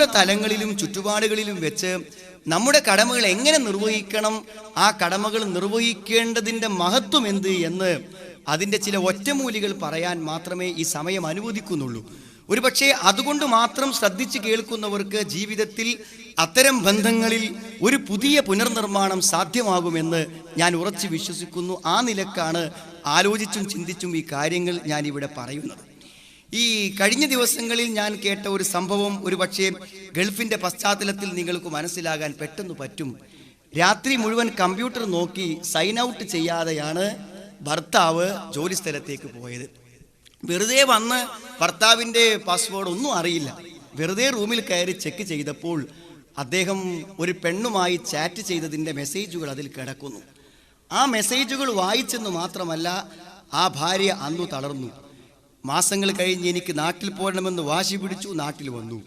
നമ്മുടെ തലങ്ങളിലും ചുറ്റുപാടുകളിലും വെച്ച് നമ്മുടെ കടമകൾ എങ്ങനെ നിർവഹിക്കണം, ആ കടമകൾ നിർവഹിക്കേണ്ടതിൻ്റെ മഹത്വം എന്ത് എന്ന് അതിൻ്റെ ചില ഒറ്റമൂലികൾ പറയാൻ മാത്രമേ ഈ സമയം അനുവദിക്കുന്നുള്ളൂ. ഒരുപക്ഷെ അതുകൊണ്ട് മാത്രം ശ്രദ്ധിച്ച് കേൾക്കുന്നവർക്ക് ജീവിതത്തിൽ അത്തരം ബന്ധങ്ങളിൽ ഒരു പുതിയ പുനർനിർമ്മാണം സാധ്യമാകുമെന്ന് ഞാൻ ഉറച്ചു വിശ്വസിക്കുന്നു. ആ നിലക്കാണ് ആലോചിച്ചും ചിന്തിച്ചും ഈ കാര്യങ്ങൾ ഞാനിവിടെ പറയുന്നത്. ഈ കഴിഞ്ഞ ദിവസങ്ങളിൽ ഞാൻ കേട്ട ഒരു സംഭവം ഒരുപക്ഷെ ഗൾഫിൻ്റെ പശ്ചാത്തലത്തിൽ നിങ്ങൾക്ക് മനസ്സിലാകാൻ പെട്ടെന്ന് പറ്റും. രാത്രി മുഴുവൻ കമ്പ്യൂട്ടർ നോക്കി സൈൻ ഔട്ട് ചെയ്യാതെയാണ് ഭർത്താവ് ജോലി സ്ഥലത്തേക്ക് പോയത്. വെറുതെ വന്ന് ഭർത്താവിൻ്റെ പാസ്വേഡ് ഒന്നും അറിയില്ല. വെറുതെ റൂമിൽ കയറി ചെക്ക് ചെയ്തപ്പോൾ അദ്ദേഹം ഒരു പെണ്ണുമായി ചാറ്റ് ചെയ്തതിൻ്റെ മെസ്സേജുകൾ അതിൽ കിടക്കുന്നു. ആ മെസ്സേജുകൾ വായിച്ചെന്ന് മാത്രമല്ല, ആ ഭാര്യ അന്നു തളർന്നു. മാസങ്ങൾ കഴിഞ്ഞ് എനിക്ക് നാട്ടിൽ പോകണമെന്ന് വാശി പിടിച്ചു. നാട്ടിൽ വന്നു.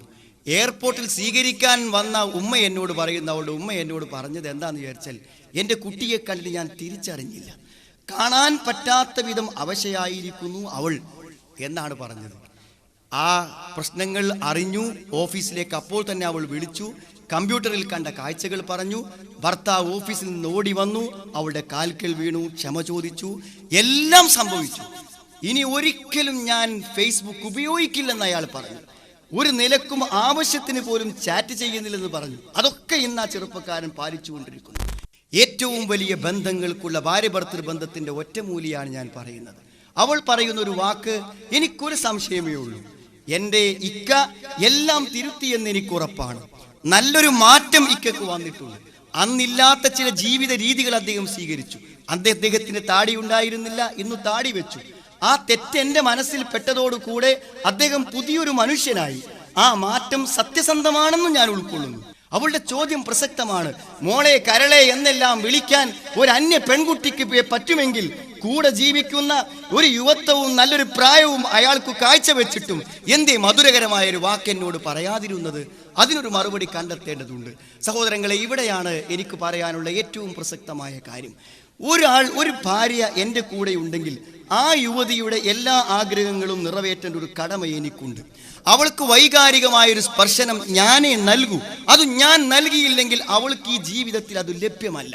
എയർപോർട്ടിൽ സ്വീകരിക്കാൻ വന്ന ഉമ്മ എന്നോട് പറയുന്നു, അവളുടെ ഉമ്മ എന്നോട് പറഞ്ഞത് എന്താണെന്ന് വിചാരിച്ചാൽ, എൻ്റെ കുട്ടിയെ കണ്ടിട്ട് ഞാൻ തിരിച്ചറിഞ്ഞില്ല, കാണാൻ പറ്റാത്ത വിധം അവശയായിരിക്കുന്നു അവൾ എന്നാണ് പറഞ്ഞത്. ആ പ്രശ്നങ്ങൾ അറിഞ്ഞു. ഓഫീസിലേക്ക് അപ്പോൾ തന്നെ അവൾ വിളിച്ചു. കമ്പ്യൂട്ടറിൽ കണ്ട കാഴ്ചകൾ പറഞ്ഞു. ഭർത്താവ് ഓഫീസിൽ നിന്ന് ഓടി വന്നു, അവളുടെ കാൽക്കൽ വീണു, ക്ഷമ ചോദിച്ചു. എല്ലാം സംഭവിച്ചു. ഇനി ഒരിക്കലും ഞാൻ ഫേസ്ബുക്ക് ഉപയോഗിക്കില്ലെന്ന് അയാൾ പറഞ്ഞു. ഒരു നിലക്കും ആവശ്യത്തിന് പോലും ചാറ്റ് ചെയ്യുന്നില്ലെന്ന് പറഞ്ഞു. അതൊക്കെ ഇന്ന് ആ ചെറുപ്പക്കാരൻ പാലിച്ചുകൊണ്ടിരിക്കുന്നു. ഏറ്റവും വലിയ ബന്ധങ്ങൾക്കുള്ള ഭാര്യ ഭർത്തൃ ബന്ധത്തിൻ്റെ ഒറ്റമൂലിയാണ് ഞാൻ പറയുന്നത്. അവൾ പറയുന്ന ഒരു വാക്ക്, എനിക്കൊരു സംശയമേ ഉള്ളൂ, എൻ്റെ ഇക്ക എല്ലാം തിരുത്തിയെന്ന് എനിക്ക് ഉറപ്പാണ്. നല്ലൊരു മാറ്റം ഇക്കക്ക് വന്നിട്ടുണ്ട്. അന്നില്ലാത്ത ചില ജീവിത രീതികൾ അദ്ദേഹം സ്വീകരിച്ചു. അദ്ദേഹത്തിന് താടി ഉണ്ടായിരുന്നില്ല, ഇന്ന് താടി വെച്ചു. ആ തെറ്റ് എൻ്റെ മനസ്സിൽ പെട്ടതോടുകൂടെ അദ്ദേഹം പുതിയൊരു മനുഷ്യനായി. ആ മാറ്റം സത്യസന്ധമാണെന്ന് ഞാൻ ഉൾക്കൊള്ളുന്നു. അവളുടെ ചോദ്യം പ്രസക്തമാണ്. മോളെ, കരളെ എന്നെല്ലാം വിളിക്കാൻ ഒരു അന്യ പെൺകുട്ടിക്ക് പറ്റുമെങ്കിൽ കൂടെ ജീവിക്കുന്ന ഒരു യുവത്വവും നല്ലൊരു പ്രായവും അയാൾക്ക് കാഴ്ചവെച്ചിട്ടും എന്തേ മധുരകരമായ ഒരു വാക്കെന്നോട് പറയാതിരുന്നത്? അതിനൊരു മറുപടി കണ്ടെത്തേണ്ടതുണ്ട്. സഹോദരങ്ങളെ, ഇവിടെയാണ് എനിക്ക് പറയാനുള്ള ഏറ്റവും പ്രസക്തമായ കാര്യം. ഒരു ഭാര്യ എൻ്റെ കൂടെ ഉണ്ടെങ്കിൽ ആ യുവതിയുടെ എല്ലാ ആഗ്രഹങ്ങളും നിറവേറ്റേണ്ട ഒരു കടമ എനിക്കുണ്ട്. അവൾക്ക് വൈകാരികമായൊരു സ്പർശനം ഞാനേ നൽകൂ. അത് ഞാൻ നൽകിയില്ലെങ്കിൽ അവൾക്ക് ഈ ജീവിതത്തിൽ അത് ലഭ്യമല്ല.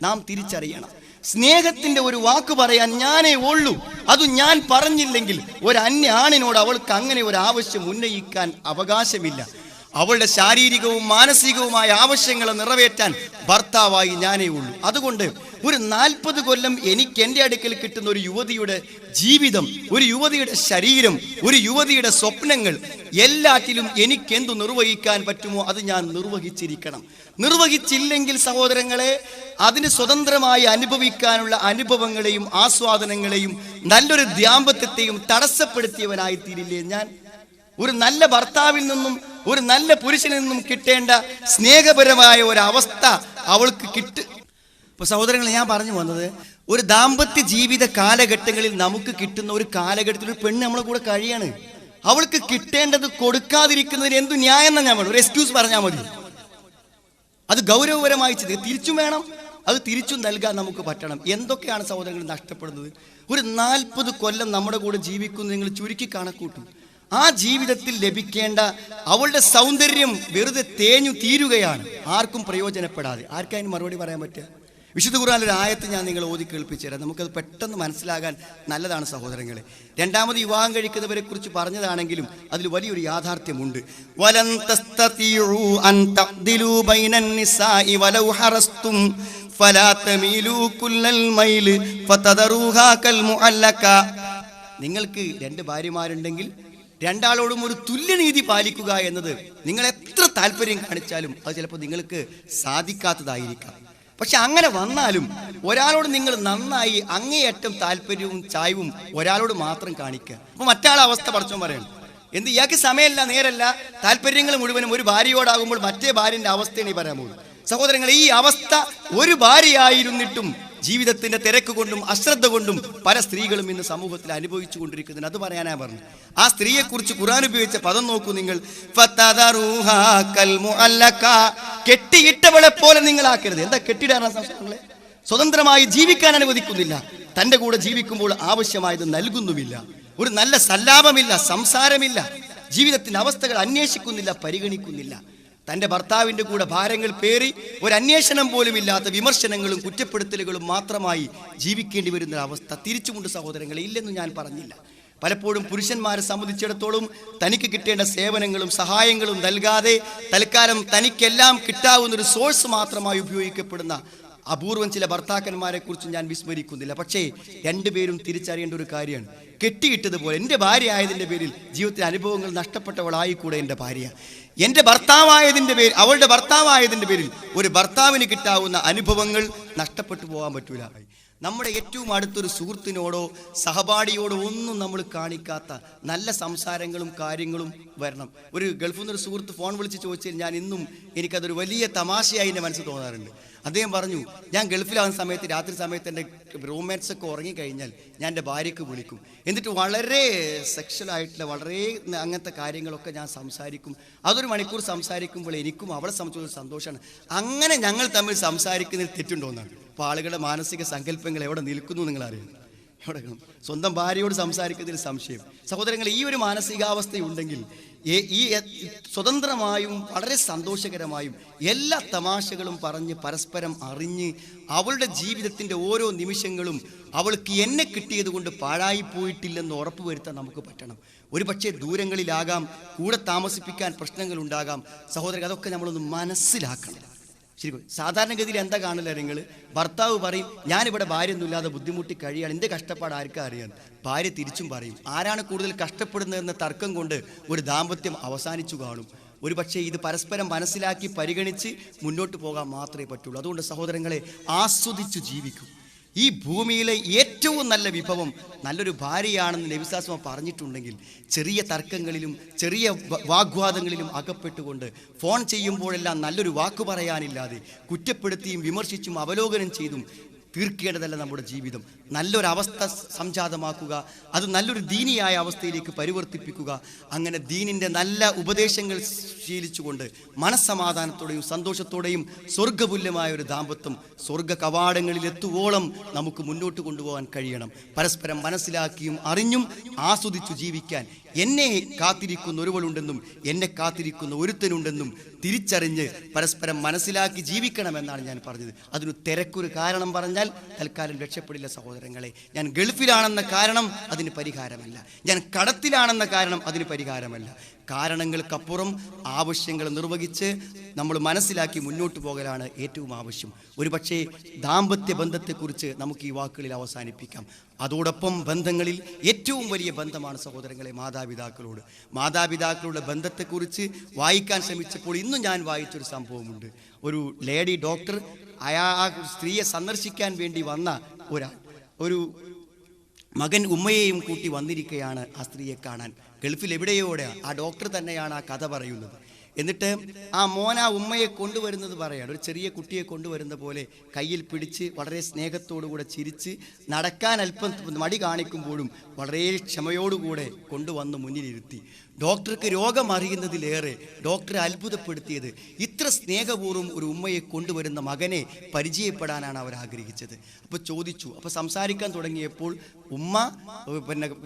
നാം തിരിച്ചറിയണം. സ്നേഹത്തിന്റെ ഒരു വാക്ക് പറയാൻ ഞാനേ ഉള്ളൂ. അത് ഞാൻ പറഞ്ഞില്ലെങ്കിൽ ഒരു അന്യ ആണിനോട് അവൾക്ക് അങ്ങനെ ഒരു ആവശ്യം ഉന്നയിക്കാൻ അവകാശമില്ല. അവളുടെ ശാരീരികവും മാനസികവുമായ ആവശ്യങ്ങൾ നിറവേറ്റാൻ ഭർത്താവായി ഞാനേ ഉള്ളൂ. അതുകൊണ്ട് ഒരു 40 കൊല്ലം എനിക്ക് എൻ്റെ അടുക്കൽ കിട്ടുന്ന ഒരു യുവതിയുടെ ജീവിതം, ഒരു യുവതിയുടെ ശരീരം, ഒരു യുവതിയുടെ സ്വപ്നങ്ങൾ, എല്ലാറ്റിലും എനിക്കെന്തു നിർവഹിക്കാൻ പറ്റുമോ അത് ഞാൻ നിർവഹിച്ചിരിക്കണം. നിർവഹിച്ചില്ലെങ്കിൽ സഹോദരങ്ങളെ, അതിന് സ്വതന്ത്രമായി അനുഭവിക്കാനുള്ള അനുഭവങ്ങളെയും ആസ്വാദനങ്ങളെയും നല്ലൊരു ദാമ്പത്യത്തെയും തടസ്സപ്പെടുത്തിയവനായി തീരില്ലേ ഞാൻ? ഒരു നല്ല ഭർത്താവിൽ നിന്നും ഒരു നല്ല പുരുഷനിൽ നിന്നും കിട്ടേണ്ട സ്നേഹപരമായ ഒരവസ്ഥ അവൾക്ക് ഇപ്പൊ സഹോദരങ്ങളെ, ഞാൻ പറഞ്ഞു വന്നത്, ഒരു ദാമ്പത്യ ജീവിത കാലഘട്ടങ്ങളിൽ നമുക്ക് കിട്ടുന്ന ഒരു കാലഘട്ടത്തിൽ ഒരു പെണ്ണ് നമ്മളെ കൂടെ കഴിയാണ്. അവൾക്ക് കിട്ടേണ്ടത് കൊടുക്കാതിരിക്കുന്നതിന് എന്തു ന്യായം എന്നാ ഞാൻ പറഞ്ഞു. ഒരു എക്സ്ക്യൂസ് പറഞ്ഞാൽ മതി. അത് ഗൗരവപരമായി തിരിച്ചും വേണം, അത് തിരിച്ചും നൽകാൻ നമുക്ക് പറ്റണം. എന്തൊക്കെയാണ് സഹോദരങ്ങൾ നഷ്ടപ്പെടുന്നത്? ഒരു 40 കൊല്ലം നമ്മുടെ കൂടെ ജീവിക്കുന്നത് നിങ്ങൾ ചുരുക്കി കണക്കൂട്ടും. ആ ജീവിതത്തിൽ ലഭിക്കേണ്ട അവളുടെ സൗന്ദര്യം വെറുതെ തേഞ്ഞു തീരുകയാണ്, ആർക്കും പ്രയോജനപ്പെടാതെ. ആർക്കതിന് മറുപടി പറയാൻ പറ്റുക? വിശുദ്ധ ഖുർആനിൽ ഒരു ആയത്ത് ഞാൻ നിങ്ങളെ ഓതി കേൾപ്പിച്ചു തരാം. നമുക്കത് പെട്ടെന്ന് മനസ്സിലാകാൻ നല്ലതാണ് സഹോദരങ്ങളെ. രണ്ടാമത് വിവാഹം കഴിക്കുന്നവരെ കുറിച്ച് പറഞ്ഞതാണെങ്കിലും അതിൽ വലിയൊരു യാഥാർത്ഥ്യമുണ്ട്. വലൻ തസ്തതിഉ അൻ തഅദിലു ബൈനൻ നിസാഇ വലൗ ഹറസ്തും ഫലാ തമീലു കുല്ലൽ മൈൽ ഫതദറുഹാ കൽ മുഅല്ലക. നിങ്ങൾക്ക് 2 ഭാര്യമാരുണ്ടെങ്കിൽ രണ്ടാളോടും ഒരു തുല്യനീതി പാലിക്കുക എന്നത് നിങ്ങൾ എത്ര താല്പര്യം കാണിച്ചാലും അത് ചിലപ്പോൾ നിങ്ങൾക്ക് സാധിക്കാത്തതായിരിക്കാം. പക്ഷെ അങ്ങനെ വന്നാലും ഒരാളോട് നിങ്ങൾ നന്നായി അങ്ങേയറ്റം താല്പര്യവും ചായവും ഒരാളോട് മാത്രം കാണിക്കുക. അപ്പൊ മറ്റാളെ അവസ്ഥ പഠിച്ചോൻ പറയണം, എന്ത് ഇയാൾക്ക് സമയമല്ല, നേരല്ല, താല്പര്യങ്ങൾ മുഴുവനും ഒരു ഭാര്യയോടാകുമ്പോൾ മറ്റേ ഭാര്യന്റെ അവസ്ഥയാണ് ഈ പറയാൻ പോകുന്നത്. സഹോദരങ്ങളെ, ഈ അവസ്ഥ ഒരു ഭാര്യയായിരുന്നിട്ടും ജീവിതത്തിന്റെ തിരക്ക് കൊണ്ടും അശ്രദ്ധ കൊണ്ടും പല സ്ത്രീകളും ഇന്ന് സമൂഹത്തിൽ അനുഭവിച്ചു കൊണ്ടിരിക്കുന്നുണ്ട്. അത് പറയാനാ പറഞ്ഞു. ആ സ്ത്രീയെ കുറിച്ച് ഖുർആൻ ഉപയോഗിച്ച പദം നോക്കൂ നിങ്ങൾ. കെട്ടിയിട്ടവളെ പോലെ നിങ്ങളാക്കരുത്. എന്താ കെട്ടിടാനാ സംശയങ്ങളെ? സ്വതന്ത്രമായി ജീവിക്കാൻ അനുവദിക്കുന്നില്ല. തൻ്റെ കൂടെ ജീവിക്കുമ്പോൾ ആവശ്യമായത് നൽകുന്നുമില്ല. ഒരു നല്ല സല്ലാപമില്ല, സംസാരമില്ല. ജീവിതത്തിൻ്റെ അവസ്ഥകൾ അന്വേഷിക്കുന്നില്ല, പരിഗണിക്കുന്നില്ല. തൻ്റെ ഭർത്താവിൻ്റെ കൂടെ ഭാരങ്ങൾ പേറി ഒരു അന്വേഷണം പോലും ഇല്ലാത്ത വിമർശനങ്ങളും കുറ്റപ്പെടുത്തലുകളും മാത്രമായി ജീവിക്കേണ്ടി വരുന്ന അവസ്ഥ തിരിച്ചുമുണ്ട് സഹോദരങ്ങളെ, ഇല്ലെന്ന് ഞാൻ പറഞ്ഞില്ല. പലപ്പോഴും പുരുഷന്മാരെ സംബന്ധിച്ചിടത്തോളം തനിക്ക് കിട്ടേണ്ട സേവനങ്ങളും സഹായങ്ങളും നൽകാതെ തൽക്കാലം തനിക്കെല്ലാം കിട്ടാവുന്നൊരു സോഴ്സ് മാത്രമായി ഉപയോഗിക്കപ്പെടുന്ന അപൂർവം ചില ഭർത്താക്കന്മാരെ കുറിച്ച് ഞാൻ വിസ്മരിക്കുന്നില്ല. പക്ഷേ രണ്ടുപേരും തിരിച്ചറിയേണ്ട ഒരു കാര്യമാണ്, കെട്ടിയിട്ടതുപോലെ എൻ്റെ ഭാര്യ ആയതിൻ്റെ പേരിൽ ജീവിതത്തിലെ അനുഭവങ്ങൾ നഷ്ടപ്പെട്ടവളായിക്കൂടെ എൻ്റെ ഭാര്യ. എൻ്റെ ഭർത്താവായതിൻ്റെ പേരിൽ, അവളുടെ ഭർത്താവായതിൻ്റെ പേരിൽ ഒരു ഭർത്താവിന് കിട്ടാവുന്ന അനുഭവങ്ങൾ നഷ്ടപ്പെട്ടു പോകാൻ പറ്റൂല. നമ്മുടെ ഏറ്റവും അടുത്തൊരു സുഹൃത്തിനോടോ സഹപാഠിയോടോ ഒന്നും നമ്മൾ കാണിക്കാത്ത നല്ല സംസാരങ്ങളും കാര്യങ്ങളും വരണം. ഒരു ഗൾഫിൽ നിന്നൊരു സുഹൃത്ത് ഫോൺ വിളിച്ച് ചോദിച്ചാൽ ഞാൻ ഇന്നും എനിക്കതൊരു വലിയ തമാശയായി എൻ്റെ മനസ്സിൽ തോന്നാറുണ്ട്. അദ്ദേഹം പറഞ്ഞു, ഞാൻ ഗൾഫിലാകുന്ന സമയത്ത് രാത്രി സമയത്ത് എൻ്റെ റൂംമേറ്റ്സ് ഒക്കെ ഉറങ്ങിക്കഴിഞ്ഞാൽ ഞാൻ എൻ്റെ ഭാര്യയ്ക്ക് വിളിക്കും, എന്നിട്ട് വളരെ സെക്ഷലായിട്ടുള്ള വളരെ അങ്ങനത്തെ കാര്യങ്ങളൊക്കെ ഞാൻ സംസാരിക്കും. അതൊരു മണിക്കൂർ സംസാരിക്കുമ്പോൾ എനിക്കും അവളെ സംബന്ധിച്ചൊരു സന്തോഷമാണ്. അങ്ങനെ ഞങ്ങൾ തമ്മിൽ സംസാരിക്കുന്നതിൽ തെറ്റുണ്ടോയെന്നാണ്. അപ്പോൾ ആളുകളുടെ മാനസിക സങ്കല്പങ്ങൾ എവിടെ നിൽക്കുന്നു നിങ്ങളറിയാം. എവിടെ സ്വന്തം ഭാര്യയോട് സംസാരിക്കുന്നതിൽ സംശയം. സഹോദരങ്ങൾ, ഈ ഒരു മാനസികാവസ്ഥയുണ്ടെങ്കിൽ ഈ സ്വതന്ത്രമായും വളരെ സന്തോഷകരമായും എല്ലാ തമാശകളും പറഞ്ഞ് പരസ്പരം അറിഞ്ഞ് അവളുടെ ജീവിതത്തിൻ്റെ ഓരോ നിമിഷങ്ങളും അവൾക്ക് എന്നെ കിട്ടിയത് കൊണ്ട് പാഴായി പോയിട്ടില്ലെന്ന് ഉറപ്പുവരുത്താൻ നമുക്ക് പറ്റണം. ഒരു പക്ഷേ ദൂരങ്ങളിലാകാം, കൂടെ താമസിപ്പിക്കാൻ പ്രശ്നങ്ങൾ ഉണ്ടാകാം. സഹോദരൻ, അതൊക്കെ നമ്മളൊന്ന് മനസ്സിലാക്കണം. ശരി, സാധാരണഗതിയിൽ എന്താ കാണില്ല, നിങ്ങൾ ഭർത്താവ് പറയും ഞാനിവിടെ ഭാര്യയൊന്നുമില്ലാതെ ബുദ്ധിമുട്ടി കഴിയാണ്, എൻ്റെ കഷ്ടപ്പാട് ആർക്കാ അറിയാൻ. ഭാര്യ തിരിച്ചും പറയും. ആരാണ് കൂടുതൽ കഷ്ടപ്പെടുന്നതെന്ന തർക്കം കൊണ്ട് ഒരു ദാമ്പത്യം അവസാനിച്ചു കാണും. ഒരു പക്ഷേ ഇത് പരസ്പരം മനസ്സിലാക്കി പരിഗണിച്ച് മുന്നോട്ട് പോകാൻ മാത്രമേ പറ്റുള്ളൂ. അതുകൊണ്ട് സഹോദരങ്ങളെ, ആസ്വദിച്ചു ജീവിക്കും. ഈ ഭൂമിയിലെ ഏറ്റവും നല്ല വിഭവം നല്ലൊരു ഭാര്യയാണെന്ന് നബി സ്വല്ലല്ലാഹു അലൈഹി വസല്ലം പറഞ്ഞിട്ടുണ്ടെങ്കിൽ ചെറിയ തർക്കങ്ങളിലും ചെറിയ വാഗ്വാദങ്ങളിലും അകപ്പെട്ടുകൊണ്ട് ഫോൺ ചെയ്യുമ്പോഴെല്ലാം നല്ലൊരു വാക്ക് പറയാനില്ലാതെ കുറ്റപ്പെടുത്തിയും വിമർശിച്ചും അവലോകനം ചെയ്തും തീർക്കേണ്ടതല്ല നമ്മുടെ ജീവിതം. നല്ലൊരവസ്ഥ സംജാതമാക്കുക, അത് നല്ലൊരു ദീനിയായ അവസ്ഥയിലേക്ക് പരിവർത്തിപ്പിക്കുക. അങ്ങനെ ദീനിൻ്റെ നല്ല ഉപദേശങ്ങൾ ശീലിച്ചുകൊണ്ട് മനസ്സമാധാനത്തോടെയും സന്തോഷത്തോടെയും സ്വർഗ്ഗതുല്യമായ ഒരു ദാമ്പത്യം സ്വർഗ്ഗ കവാടങ്ങളിൽ എത്തുവോളം നമുക്ക് മുന്നോട്ട് കൊണ്ടുപോകാൻ കഴിയണം. പരസ്പരം മനസ്സിലാക്കിയും അറിഞ്ഞും ആസ്വദിച്ചു ജീവിക്കാൻ എന്നെ കാത്തിരിക്കുന്ന ഒരുവളുണ്ടെന്നും എന്നെ കാത്തിരിക്കുന്ന ഒരുത്തനുണ്ടെന്നും തിരിച്ചറിഞ്ഞ് പരസ്പരം മനസ്സിലാക്കി ജീവിക്കണമെന്നാണ് ഞാൻ പറഞ്ഞത്. അതിന് തിരക്കൊരു കാരണം പറഞ്ഞാൽ തൽക്കാലം രക്ഷപ്പെടില്ല സഹോദരങ്ങളെ. ഞാൻ ഗൾഫിലാണെന്ന കാരണം അതിന് പരിഹാരമല്ല, ഞാൻ കടത്തിലാണെന്ന കാരണം അതിന് പരിഹാരമല്ല. കാരണങ്ങൾക്കപ്പുറം ആവശ്യങ്ങൾ നിർവഹിച്ച് നമ്മൾ മനസ്സിലാക്കി മുന്നോട്ട് പോകലാണ് ഏറ്റവും ആവശ്യം. ഒരു പക്ഷേ ദാമ്പത്യ ബന്ധത്തെക്കുറിച്ച് നമുക്ക് ഈ വാക്കുകളിൽ അവസാനിപ്പിക്കാം. അതോടൊപ്പം ബന്ധങ്ങളിൽ ഏറ്റവും വലിയ ബന്ധമാണ് സഹോദരങ്ങളെ മാതാപിതാക്കളോട്. മാതാപിതാക്കളുടെ ബന്ധത്തെക്കുറിച്ച് വായിക്കാൻ ശ്രമിച്ചപ്പോൾ ഇന്നും ഞാൻ വായിച്ചൊരു സംഭവമുണ്ട്. ഒരു ലേഡി ഡോക്ടർ ആ സ്ത്രീയെ സന്ദർശിക്കാൻ വേണ്ടി വന്ന ഒരു മകൻ ഉമ്മയെയും കൂട്ടി വന്നിരിക്കുകയാണ് ആ സ്ത്രീയെ കാണാൻ. ഗൾഫിൽ എവിടെയോടെയാണ് ആ ഡോക്ടർ തന്നെയാണ് ആ കഥ പറയുന്നത്. എന്നിട്ട് ആ മോൻ ആ ഉമ്മയെ കൊണ്ടുവരുന്നത് പറയാണ്. ഒരു ചെറിയ കുട്ടിയെ കൊണ്ടുവരുന്ന പോലെ കയ്യിൽ പിടിച്ച് വളരെ സ്നേഹത്തോടുകൂടെ ചിരിച്ച് നടക്കാൻ അല്പം മടി കാണിക്കുമ്പോഴും വളരെ ക്ഷമയോടുകൂടെ കൊണ്ടുവന്ന് മുന്നിലിരുത്തി. ഡോക്ടർക്ക് രോഗം അറിയുന്നതിലേറെ ഡോക്ടറെ അത്ഭുതപ്പെടുത്തിയത് ഇത്ര സ്നേഹപൂർവ്വം ഒരു ഉമ്മയെ കൊണ്ടുവരുന്ന മകനെ പരിചയപ്പെടാനാണ് അവർ ആഗ്രഹിച്ചത്. അപ്പോൾ ചോദിച്ചു. അപ്പോൾ സംസാരിക്കാൻ തുടങ്ങിയപ്പോൾ ഉമ്മ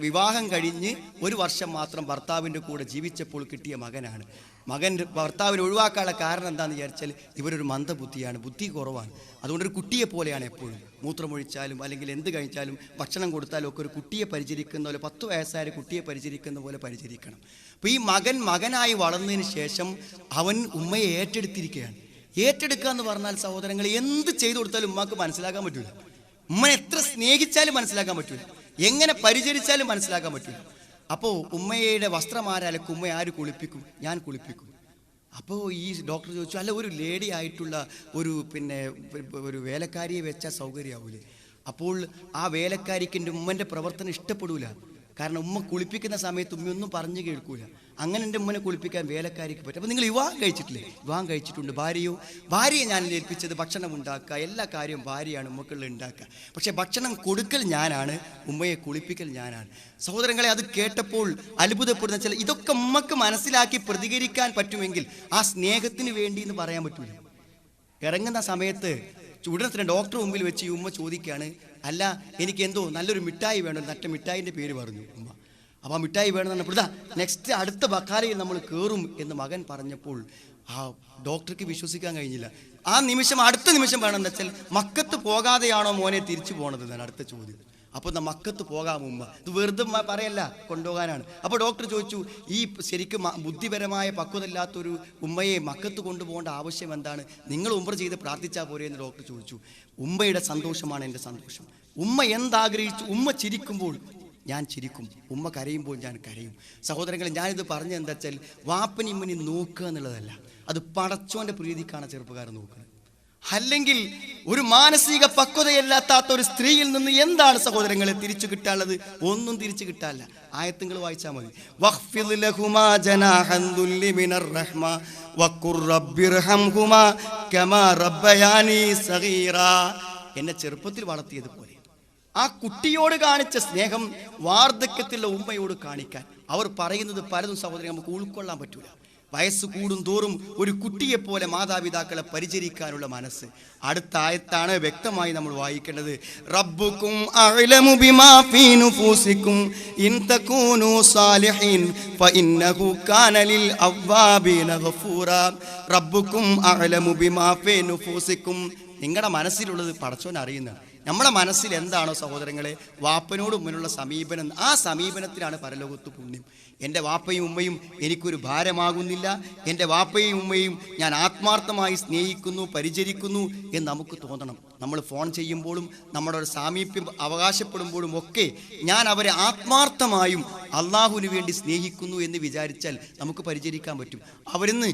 വിവാഹം കഴിഞ്ഞ് 1 വർഷം മാത്രം ഭർത്താവിൻ്റെ കൂടെ ജീവിച്ചപ്പോൾ കിട്ടിയ മകനാണ്. മകൻ ഭർത്താവിനെ ഒഴിവാക്കാനുള്ള കാരണം എന്താണെന്ന് വിചാരിച്ചാൽ ഇവരൊരു മന്ദബുദ്ധിയാണ്, ബുദ്ധി കുറവാണ്. അതുകൊണ്ടൊരു കുട്ടിയെ പോലെയാണ് എപ്പോഴും. മൂത്രമൊഴിച്ചാലും അല്ലെങ്കിൽ എന്ത് കഴിച്ചാലും ഭക്ഷണം കൊടുത്താലും ഒക്കെ ഒരു കുട്ടിയെ പരിചരിക്കുന്ന പോലെ, 10 വയസ്സായ കുട്ടിയെ പരിചരിക്കുന്ന പോലെ പരിചരിക്കണം. അപ്പോൾ ഈ മകനായി വളർന്നതിന് ശേഷം അവൻ ഉമ്മയെ ഏറ്റെടുത്തിരിക്കുകയാണ്. ഏറ്റെടുക്കുക എന്ന് പറഞ്ഞാൽ സഹോദരങ്ങൾ, എന്ത് ചെയ്തു കൊടുത്താലും ഉമ്മക്ക് മനസ്സിലാക്കാൻ പറ്റില്ല. ഉമ്മനെ എത്ര സ്നേഹിച്ചാലും മനസ്സിലാക്കാൻ പറ്റില്ല, എങ്ങനെ പരിചരിച്ചാലും മനസ്സിലാക്കാൻ പറ്റില്ല. അപ്പോൾ ഉമ്മയുടെ വസ്ത്രം ആരലക്കും, ഉമ്മ ആര് കുളിപ്പിക്കും? ഞാൻ കുളിപ്പിക്കും. അപ്പോൾ ഈ ഡോക്ടർ ചോദിച്ചു, അല്ല ഒരു ലേഡി ആയിട്ടുള്ള ഒരു വേലക്കാരിയെ വെച്ചാൽ സൗകര്യമാവൂലേ? അപ്പോൾ ആ വേലക്കാരിക്ക് എൻ്റെ ഉമ്മൻ്റെ പ്രവർത്തനം ഇഷ്ടപ്പെടൂല. കാരണം ഉമ്മ കുളിപ്പിക്കുന്ന സമയത്ത് ഉമ്മയൊന്നും പറഞ്ഞു കേൾക്കൂല. അങ്ങനെ എൻ്റെ ഉമ്മനെ കുളിപ്പിക്കാൻ വേലക്കാരിക്ക് പറ്റും. അപ്പോൾ നിങ്ങൾ വിവാഹം കഴിച്ചിട്ടില്ലേ? വിവാഹം കഴിച്ചിട്ടുണ്ട്. ഭാര്യയെ ഞാൻ ഏൽപ്പിച്ചത് ഭക്ഷണം ഉണ്ടാക്കുക, എല്ലാ കാര്യവും ഭാര്യയാണ് ഉമ്മക്കുള്ള ഉണ്ടാക്കുക. പക്ഷേ ഭക്ഷണം കൊടുക്കൽ ഞാനാണ്, ഉമ്മയെ കുളിപ്പിക്കൽ ഞാനാണ്. സഹോദരങ്ങളെ, അത് കേട്ടപ്പോൾ അത്ഭുതപ്പെടുന്ന ചില ഇതൊക്കെ ഉമ്മക്ക് മനസ്സിലാക്കി പ്രതികരിക്കാൻ പറ്റുമെങ്കിൽ ആ സ്നേഹത്തിന് വേണ്ടി എന്ന് പറയാൻ പറ്റൂല. ഇറങ്ങുന്ന സമയത്ത് ഉടനെ ഡോക്ടർ മുമ്പിൽ വെച്ച് ഈ ഉമ്മ ചോദിക്കുകയാണ്, അല്ല എനിക്ക് എന്തോ നല്ലൊരു മിഠായി വേണം. നട്ട മിഠായിൻ്റെ പേര് പറഞ്ഞു ഉമ്മ. അപ്പോൾ ആ മിഠായി വേണമെന്ന് പറഞ്ഞപ്പോൾ ഇതാ നെക്സ്റ്റ് അടുത്ത ബക്കാലയിൽ നമ്മൾ കയറും എന്ന് മകൻ പറഞ്ഞപ്പോൾ ആ ഡോക്ടർക്ക് വിശ്വസിക്കാൻ കഴിഞ്ഞില്ല. ആ നിമിഷം അടുത്ത നിമിഷം വേണമെന്ന് വെച്ചാൽ മക്കത്ത് പോകാതെയാണോ മോനെ തിരിച്ചു പോകണത് എന്നാണ് അടുത്ത ചോദ്യം. അപ്പോൾ മക്കത്ത് പോകാം ഉമ്മ, ഇത് വെറുതെ പറയല്ല, കൊണ്ടുപോകാനാണ്. അപ്പോൾ ഡോക്ടർ ചോദിച്ചു, ഈ ശരിക്കും ബുദ്ധിപരമായ പക്വതയില്ലാത്തൊരു ഉമ്മയെ മക്കത്ത് കൊണ്ടുപോകേണ്ട ആവശ്യം എന്താണ്, നിങ്ങൾ ഉംറ ചെയ്ത് പ്രാർത്ഥിച്ചാൽ പോരെ എന്ന് ഡോക്ടർ ചോദിച്ചു. ഉമ്മയുടെ സന്തോഷമാണ് എൻ്റെ സന്തോഷം. ഉമ്മ എന്താഗ്രഹിച്ചു, ഉമ്മ ചിരിക്കുമ്പോൾ ഞാൻ ചിരിക്കും, ഉമ്മ കരയുമ്പോൾ ഞാൻ കരയും. സഹോദരങ്ങളെ, ഞാനിത് പറഞ്ഞത് എന്താ വെച്ചാൽ വാപ്പനി ഇമ്മനി നോക്കുക എന്നുള്ളതല്ല, അത് പടച്ചോൻ്റെ പ്രീതിക്കാണ് ചെറുപ്പക്കാരൻ നോക്കുന്നത്. അല്ലെങ്കിൽ ഒരു മാനസിക പക്വതയല്ലാത്ത ഒരു സ്ത്രീയിൽ നിന്ന് എന്താണ് സഹോദരങ്ങളെ തിരിച്ചു കിട്ടാനുള്ളത്? ഒന്നും തിരിച്ചു കിട്ടാനില്ല. ആയത്തുകൾ വായിച്ചാൽ മതി. വഖ്ഫിദ് ലഹുമാ ജനാഹൻ ദുല്ലി മിനർ റഹ്മ വഖുർ റബ്ബിർഹംഹുമാ കമാ റബ്ബയാനി സഗീറാ. എന്നെ ചെറുപ്പത്തിൽ വളർത്തിയതുപോലെ ആ കുട്ടിയോട് കാണിച്ച സ്നേഹം വാർദ്ധക്യത്തിലുള്ള ഉമ്മയോട് കാണിക്കാൻ. അവർ പറയുന്നത് പലതും സഹോദരൻ നമുക്ക് ഉൾക്കൊള്ളാൻ പറ്റൂല. വയസ്സ് കൂടും തോറും ഒരു കുട്ടിയെപ്പോലെ മാതാപിതാക്കളെ പരിചരിക്കാനുള്ള മനസ്സ്. അടുത്ത ആയത്താണ് വ്യക്തമായി നമ്മൾ വായിക്കേണ്ടത്. റബ്ബുക്കും അഅ്ലമു ബിമാ ഫീ നുഫൂസിക്കും ഇൻ തകൂനു സാലിഹീൻ ഫഇന്നഹു കാന ലിൽ അവ്വാബീന ഗഫൂറാ. റബ്ബുക്കും അഅ്ലമു ബിമാ ഫീ നുഫൂസിക്കും. നിങ്ങളുടെ മനസ്സിലുള്ളത് പടച്ചോൻ അറിയുന്നതാണ്. നമ്മുടെ മനസ്സിൽ എന്താണോ സഹോദരങ്ങളെ, വാപ്പനോട് ഉമ്മനുള്ള സമീപനം, ആ സമീപനത്തിലാണ് പരലോകത്ത് പുണ്യം. എൻ്റെ വാപ്പയും ഉമ്മയും എനിക്കൊരു ഭാരമാകുന്നില്ല, എൻ്റെ വാപ്പയും ഉമ്മയും ഞാൻ ആത്മാർത്ഥമായി സ്നേഹിക്കുന്നു, പരിചരിക്കുന്നു എന്ന് നമുക്ക് തോന്നണം. നമ്മൾ ഫോൺ ചെയ്യുമ്പോഴും നമ്മുടെ ഒരു സാമീപ്യം അവകാശപ്പെടുമ്പോഴും ഒക്കെ ഞാൻ അവരെ ആത്മാർത്ഥമായും അള്ളാഹുവിന് വേണ്ടി സ്നേഹിക്കുന്നു എന്ന് വിചാരിച്ചാൽ നമുക്ക് പരിചരിക്കാൻ പറ്റും. അവരിന്ന്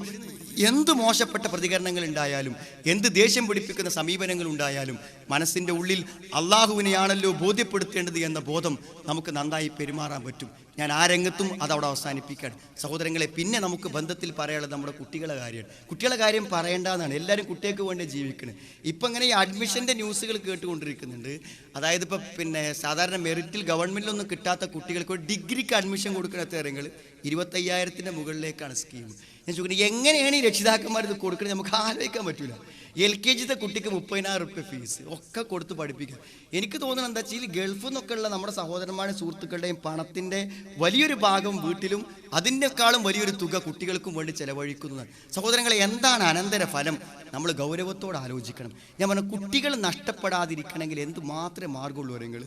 എന്ത് മോശപ്പെട്ട പ്രതികരണങ്ങൾ ഉണ്ടായാലും, എന്ത് ദേഷ്യം പിടിപ്പിക്കുന്ന സമീപനങ്ങൾ ഉണ്ടായാലും, മനസ്സിൻ്റെ ഉള്ളിൽ അള്ളാഹുവിനെയാണല്ലോ ബോധ്യപ്പെടുത്തേണ്ടത് എന്ന ബോധം നമുക്ക് നന്നായി പെരുമാറാൻ പറ്റും. ഞാൻ ആ രംഗത്തും അതവിടെ അവസാനിപ്പിക്കുകയാണ് സഹോദരങ്ങളെ. പിന്നെ നമുക്ക് ബന്ധത്തിൽ പറയാനുള്ളത് നമ്മുടെ കുട്ടികളുടെ കാര്യമാണ്. കുട്ടികളുടെ കാര്യം പറയേണ്ടതാണ്. എല്ലാവരും കുട്ടികൾക്ക് വേണ്ടി ജീവിക്കുന്നത്. ഇപ്പം ഇങ്ങനെ ഈ അഡ്മിഷൻ്റെ ന്യൂസുകൾ കേട്ടുകൊണ്ടിരിക്കുന്നുണ്ട്. അതായത് ഇപ്പം സാധാരണ മെറിറ്റിൽ ഗവൺമെൻറ്റിലൊന്നും കിട്ടാത്ത കുട്ടികൾക്ക് ഒരു ഡിഗ്രിക്ക് അഡ്മിഷൻ കൊടുക്കുന്ന കാര്യങ്ങൾ 25,000-ൻ്റെ മുകളിലേക്കാണ് സ്കീം. ഞാൻ ചോദിക്കുന്നത്, എങ്ങനെയാണ് ഈ രക്ഷിതാക്കന്മാർ ഇത് കൊടുക്കുന്നത്? നമുക്ക് ആലോചിക്കാൻ പറ്റില്ല. LKG കുട്ടിക്ക് 30,000 രൂപ ഫീസ് ഒക്കെ കൊടുത്ത് പഠിപ്പിക്കുക. എനിക്ക് തോന്നുന്നത് എന്താ വെച്ചാൽ ഗൾഫിൽ നിന്നൊക്കെ ഉള്ള നമ്മുടെ സഹോദരന്മാരുടെ സുഹൃത്തുക്കളുടെയും പണത്തിൻ്റെ വലിയൊരു ഭാഗം വീട്ടിലും അതിനേക്കാളും വലിയൊരു തുക കുട്ടികൾക്കും വേണ്ടി ചെലവഴിക്കുന്നതാണ്. സഹോദരങ്ങളെ, എന്താണ് അനന്തര ഫലം? നമ്മൾ ഗൗരവത്തോടെ ആലോചിക്കണം. ഞാൻ പറഞ്ഞ കുട്ടികൾ നഷ്ടപ്പെടാതിരിക്കണമെങ്കിൽ എന്ത് മാത്രമേ മാർഗമുള്ളൂ? നിങ്ങൾ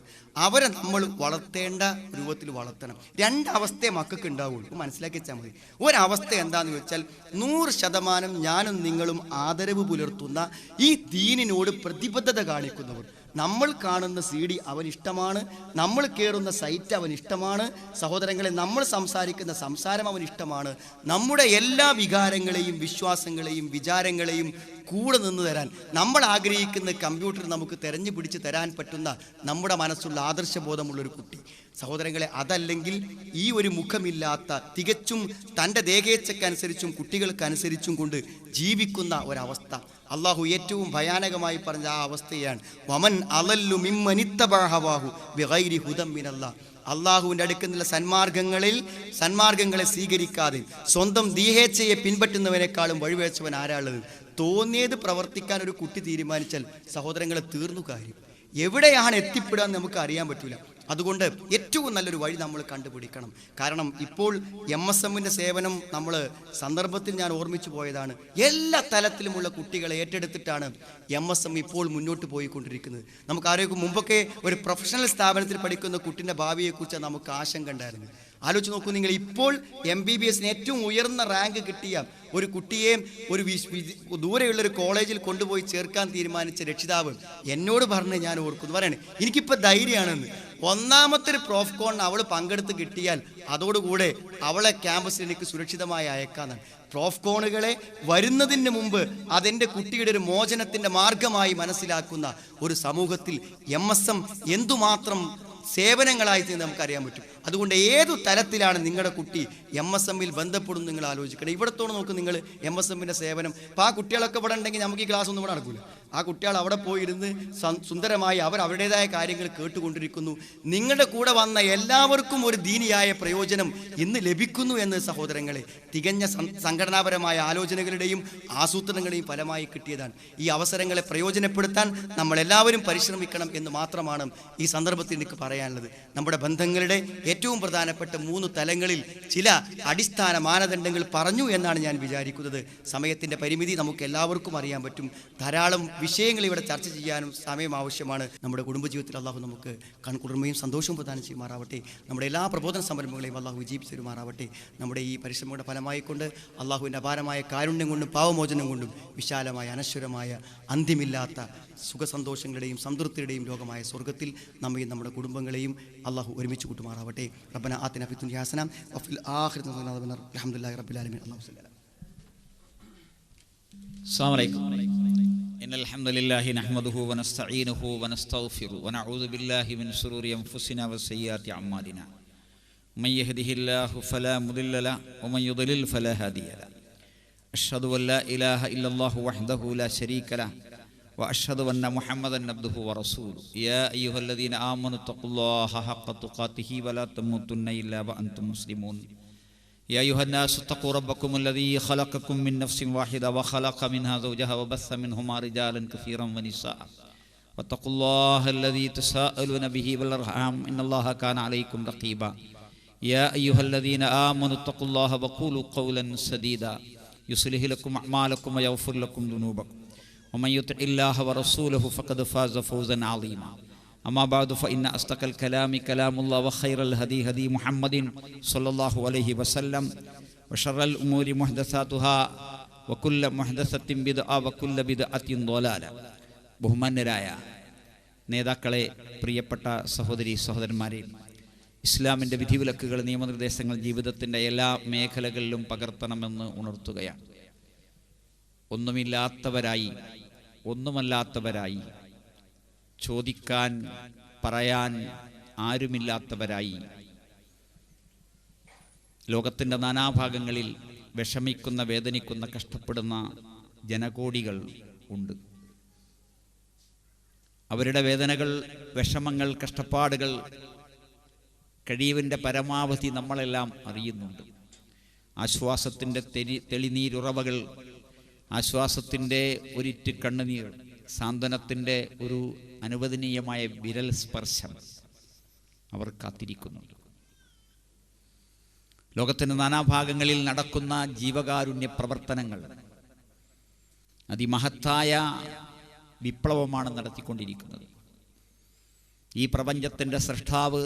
അവരെ നമ്മൾ വളർത്തേണ്ട രൂപത്തിൽ വളർത്തണം. രണ്ടവസ്ഥയെ മക്കൾക്ക് ഉണ്ടാവുള്ളൂ, മനസ്സിലാക്കി വെച്ചാൽ മതി. ഒരവസ്ഥ എന്താണെന്ന് വെച്ചാൽ 100% ഞാനും നിങ്ങളും ആദരവ് പുലർത്തുന്ന ഈ ദീനിനോട് പ്രതിബദ്ധത കാണിക്കുന്നവർ. നമ്മൾ കാണുന്ന CD അവനിഷ്ടമാണ്, നമ്മൾ കയറുന്ന സൈറ്റ് അവനിഷ്ടമാണ്, സഹോദരങ്ങളെ നമ്മൾ സംസാരിക്കുന്ന സംസാരം അവനിഷ്ടമാണ്, നമ്മുടെ എല്ലാ വികാരങ്ങളെയും വിശ്വാസങ്ങളെയും വിചാരങ്ങളെയും കൂടെ നിന്ന് തരാൻ, നമ്മൾ ആഗ്രഹിക്കുന്ന കമ്പ്യൂട്ടർ നമുക്ക് തെരഞ്ഞു പിടിച്ച് തരാൻ പറ്റുന്ന നമ്മുടെ മനസ്സുള്ള ആദർശബോധമുള്ളൊരു കുട്ടി. സഹോദരങ്ങളെ, അതല്ലെങ്കിൽ ഈ ഒരു മുഖമില്ലാത്ത, തികച്ചും തൻ്റെ ദേഹേച്ഛക്കനുസരിച്ചും കുട്ടികൾക്കനുസരിച്ചും കൊണ്ട് ജീവിക്കുന്ന ഒരവസ്ഥ അള്ളാഹു ഏറ്റവും ഭയാനകമായി പറഞ്ഞ ആ അവസ്ഥയാണ്. വമൻ അളല്ലു മിമ്മനിത്തബഅ ഹവാഹു ബിഗൈരി ഹുദം മിനല്ലാഹ്. അള്ളാഹുവിൻ്റെ അടുക്കുന്നുള്ള സന്മാർഗങ്ങളെ സ്വീകരിക്കാതെ സ്വന്തം ദീഹേച്ഛയെ പിൻപറ്റുന്നവനേക്കാളും വഴിവേച്ചവൻ ആരാളുള്ളത്? തോന്നിയത് പ്രവർത്തിക്കാൻ ഒരു കുട്ടി തീരുമാനിച്ചാൽ സഹോദരങ്ങളെ തീർന്നു കാര്യം. എവിടെയാണ് എത്തിപ്പെടാൻ നമുക്ക് അറിയാൻ പറ്റില്ല. അതുകൊണ്ട് ഏറ്റവും നല്ലൊരു വഴി നമ്മൾ കണ്ടുപിടിക്കണം. കാരണം ഇപ്പോൾ MSMൻ്റെ സേവനം നമ്മൾ സന്ദർഭത്തിൽ ഞാൻ ഓർമ്മിച്ചു പോയതാണ്. എല്ലാ തലത്തിലുമുള്ള കുട്ടികളെ ഏറ്റെടുത്തിട്ടാണ് MSM ഇപ്പോൾ മുന്നോട്ട് പോയിക്കൊണ്ടിരിക്കുന്നത്. നമുക്കറിയാം, മുമ്പൊക്കെ ഒരു പ്രൊഫഷണൽ സ്ഥാപനത്തിൽ പഠിക്കുന്ന കുട്ടിൻ്റെ ഭാവിയെക്കുറിച്ച് നമുക്ക് ആശങ്ക ഉണ്ടായിരുന്നു. ആലോചിച്ച് നോക്കൂ നിങ്ങൾ, ഇപ്പോൾ MBBSന് ഏറ്റവും ഉയർന്ന റാങ്ക് കിട്ടിയ ഒരു കുട്ടിയെ ഒരു ദൂരെയുള്ളൊരു കോളേജിൽ കൊണ്ടുപോയി ചേർക്കാൻ തീരുമാനിച്ച രക്ഷിതാവ് എന്നോട് പറഞ്ഞ് ഞാൻ ഓർക്കുന്നു, പറയണേ എനിക്കിപ്പോൾ ധൈര്യമാണെന്ന്. ഒന്നാമത്തെ ഒരു പ്രോഫ്കോണിന് അവൾ പങ്കെടുത്ത് കിട്ടിയാൽ അതോടുകൂടെ അവളെ ക്യാമ്പസിൽ എനിക്ക് സുരക്ഷിതമായി അയക്കാന്നാണ്. പ്രോഫ്കോണുകളെ വരുന്നതിന് മുമ്പ് അതെൻ്റെ കുട്ടിയുടെ ഒരു മോചനത്തിൻ്റെ മാർഗമായി മനസ്സിലാക്കുന്ന ഒരു സമൂഹത്തിൽ MSM എന്തുമാത്രം സേവനങ്ങളായി നമുക്കറിയാൻ പറ്റും. അതുകൊണ്ട് ഏതു തലത്തിലാണ് നിങ്ങളുടെ കുട്ടി MSMൽ ബന്ധപ്പെടും നിങ്ങൾ ആലോചിക്കണം. ഇവിടത്തോട് നോക്കും നിങ്ങൾ MSMൻ്റെ സേവനം. അപ്പോൾ ആ കുട്ടികളൊക്കെ ഇവിടെ ഉണ്ടെങ്കിൽ നമുക്ക് ഈ ക്ലാസ് ഒന്നും ഇവിടെ നടക്കില്ല. ആ കുട്ടികൾ അവിടെ പോയിരുന്ന് സുന്ദരമായി അവരുടേതായ കാര്യങ്ങൾ കേട്ടുകൊണ്ടിരിക്കുന്നു. നിങ്ങളുടെ കൂടെ വന്ന എല്ലാവർക്കും ഒരു ദീനിയായ പ്രയോജനം ഇന്ന് ലഭിക്കുന്നു എന്ന് സഹോദരങ്ങളെ തികഞ്ഞ സംഘടനാപരമായ ആലോചനകളുടെയും ആസൂത്രണങ്ങളുടെയും ഫലമായി കിട്ടിയതാണ്. ഈ അവസരങ്ങളെ പ്രയോജനപ്പെടുത്താൻ നമ്മളെല്ലാവരും പരിശ്രമിക്കണം എന്ന് മാത്രമാണ് ഈ സന്ദർഭത്തിൽ എനിക്ക് പറയാനുള്ളത്. നമ്മുടെ ബന്ധങ്ങളുടെ ഏറ്റവും പ്രധാനപ്പെട്ട 3 തലങ്ങളിൽ ചില അടിസ്ഥാന മാനദണ്ഡങ്ങൾ പറഞ്ഞു എന്നാണ് ഞാൻ വിചാരിക്കുന്നത്. സമയത്തിൻ്റെ പരിമിതി നമുക്ക് എല്ലാവർക്കും അറിയാൻ പറ്റും. ധാരാളം വിഷയങ്ങൾ ഇവിടെ ചർച്ച ചെയ്യാനും സമയം ആവശ്യമാണ്. നമ്മുടെ കുടുംബജീവിതത്തിൽ അള്ളാഹു നമുക്ക് കൺകുളിർമയും സന്തോഷവും പ്രദാനം ചെയ്യുമാറാവട്ടെ. നമ്മുടെ എല്ലാ പ്രബോധന സംരംഭങ്ങളെയും അള്ളാഹു വിജയിപ്പിച്ചു തരുമാറാവട്ടെ. നമ്മുടെ ഈ പരിശ്രമങ്ങളുടെ ഫലമായിക്കൊണ്ട് അള്ളാഹുവിൻ്റെ അപാരമായ കാരുണ്യം കൊണ്ടും പാവമോചനം കൊണ്ടും വിശാലമായ അനശ്വരമായ അന്ത്യമില്ലാത്ത സുഖസന്തോഷങ്ങളുടെയും സംതൃപ്തിയുടെയും ലോകമായ സ്വർഗ്ഗത്തിൽ നമ്മയും നമ്മുടെ കുടുംബങ്ങളെയും അള്ളാഹു ഒരുമിച്ച് കൂട്ടുമാറാവട്ടെ. റബ്ബനാ ആതിനാ ഫിദ് ദുനിയാ ഹസന വഫിൽ ആഖിറതി ഹസന വഖിനാ അദാബന്നാർ. അൽഹംദുലില്ലാഹി റബ്ബിൽ ആലമീൻ. അല്ലാഹു സ്വല്ലി അലാ. അസ്സലാമു അലൈക്കും. ഇന്നൽ ഹംദുലില്ലാഹി നഹ്മദുഹു വനസ്തഈനുഹു വനസ്തഗ്ഫിറു വനഊദു ബില്ലാഹി മിൻ ശുറൂരി അൻഫുസിനാ വസയ്യിആതി അഅ്മാലിനാ. മൻ യഹ്ദിഹില്ലാഹു ഫലാ മുദില്ല ലഹു വമൻ യുദ്ലിൽ ഫലാ ഹാദിയ ലഹു. അഷ്ഹദു അൻ ലാ ഇലാഹ ഇല്ലല്ലാഹു വഹ്ദഹു ലാ ശരീക ലഹു വഅഷ്ഹദു അന്ന മുഹമ്മദൻ അബ്ദുഹു വറസൂലുഹു. യാ അയ്യുഹല്ലദീന ആമനു തഖുല്ലാഹ ഹഖ്ക തുഖാതിഹി വലാ തമൂതുന്ന ഇല്ലാ വഅൻതും മുസ്ലിമൂൻ. يا أيها الناس اتقوا ربكم الذي خلقكم من نفس واحدة وخلق منها زوجها وبث منهما رجالا كثيرا ونساء واتقوا الله الذي تساءلون به والأرحام إن الله كان عليكم رقيبا. يا أيها الذين آمنوا اتقوا الله وقولوا قولا سديدا يصلح لكم أعمالكم ويغفر لكم ذنوبكم ومن يطع الله ورسوله فقد فاز فوزا عظيما. أما بعد فإن أصدق الكلام كلام الله وخير الهدي هدي محمد صلى الله عليه وسلم وشر الأمور محدثاتها وكل محدثة بدعة وكل بدعة ضلالة. ബഹുമാന്യരായ നേതാക്കളെ, പ്രിയപ്പെട്ട സഹോദരി സഹോദരന്മാരെ, ഇസ്ലാമിൻ്റെ വിധിവിലക്കുകൾ, നിയമനിർദ്ദേശങ്ങൾ ജീവിതത്തിൻ്റെ എല്ലാ മേഖലകളിലും പകർത്തണമെന്ന് ഉണർത്തുകയാണ്. ഒന്നുമില്ലാത്തവരായി, ഒന്നുമല്ലാത്തവരായി, ചോദിക്കാൻ പറയാൻ ആരുമില്ലാത്തവരായി ലോകത്തിൻ്റെ നാനാഭാഗങ്ങളിൽ വിഷമിക്കുന്ന, വേദനിക്കുന്ന, കഷ്ടപ്പെടുന്ന ജനകോടികൾ ഉണ്ട്. അവരുടെ വേദനകൾ, വിഷമങ്ങൾ, കഷ്ടപ്പാടുകൾ കഴിവിൻ്റെ പരമാവധി നമ്മളെല്ലാം അറിയുന്നുണ്ട്. ആശ്വാസത്തിൻ്റെ തെളിനീരുറവകൾ, ആശ്വാസത്തിൻ്റെ ഒരിറ്റ് കണ്ണുനീർ, സാന്ത്വനത്തിൻ്റെ ഒരു അനുവദനീയമായ വിരൽ സ്പർശം അവർ കാത്തിരിക്കുന്നുണ്ട്. ലോകത്തിൻ്റെ നാനാഭാഗങ്ങളിൽ നടക്കുന്ന ജീവകാരുണ്യ പ്രവർത്തനങ്ങൾ അതിമഹത്തായ വിപ്ലവമാണ് നടത്തിക്കൊണ്ടിരിക്കുന്നത്. ഈ പ്രപഞ്ചത്തിൻ്റെ സൃഷ്ടാവ്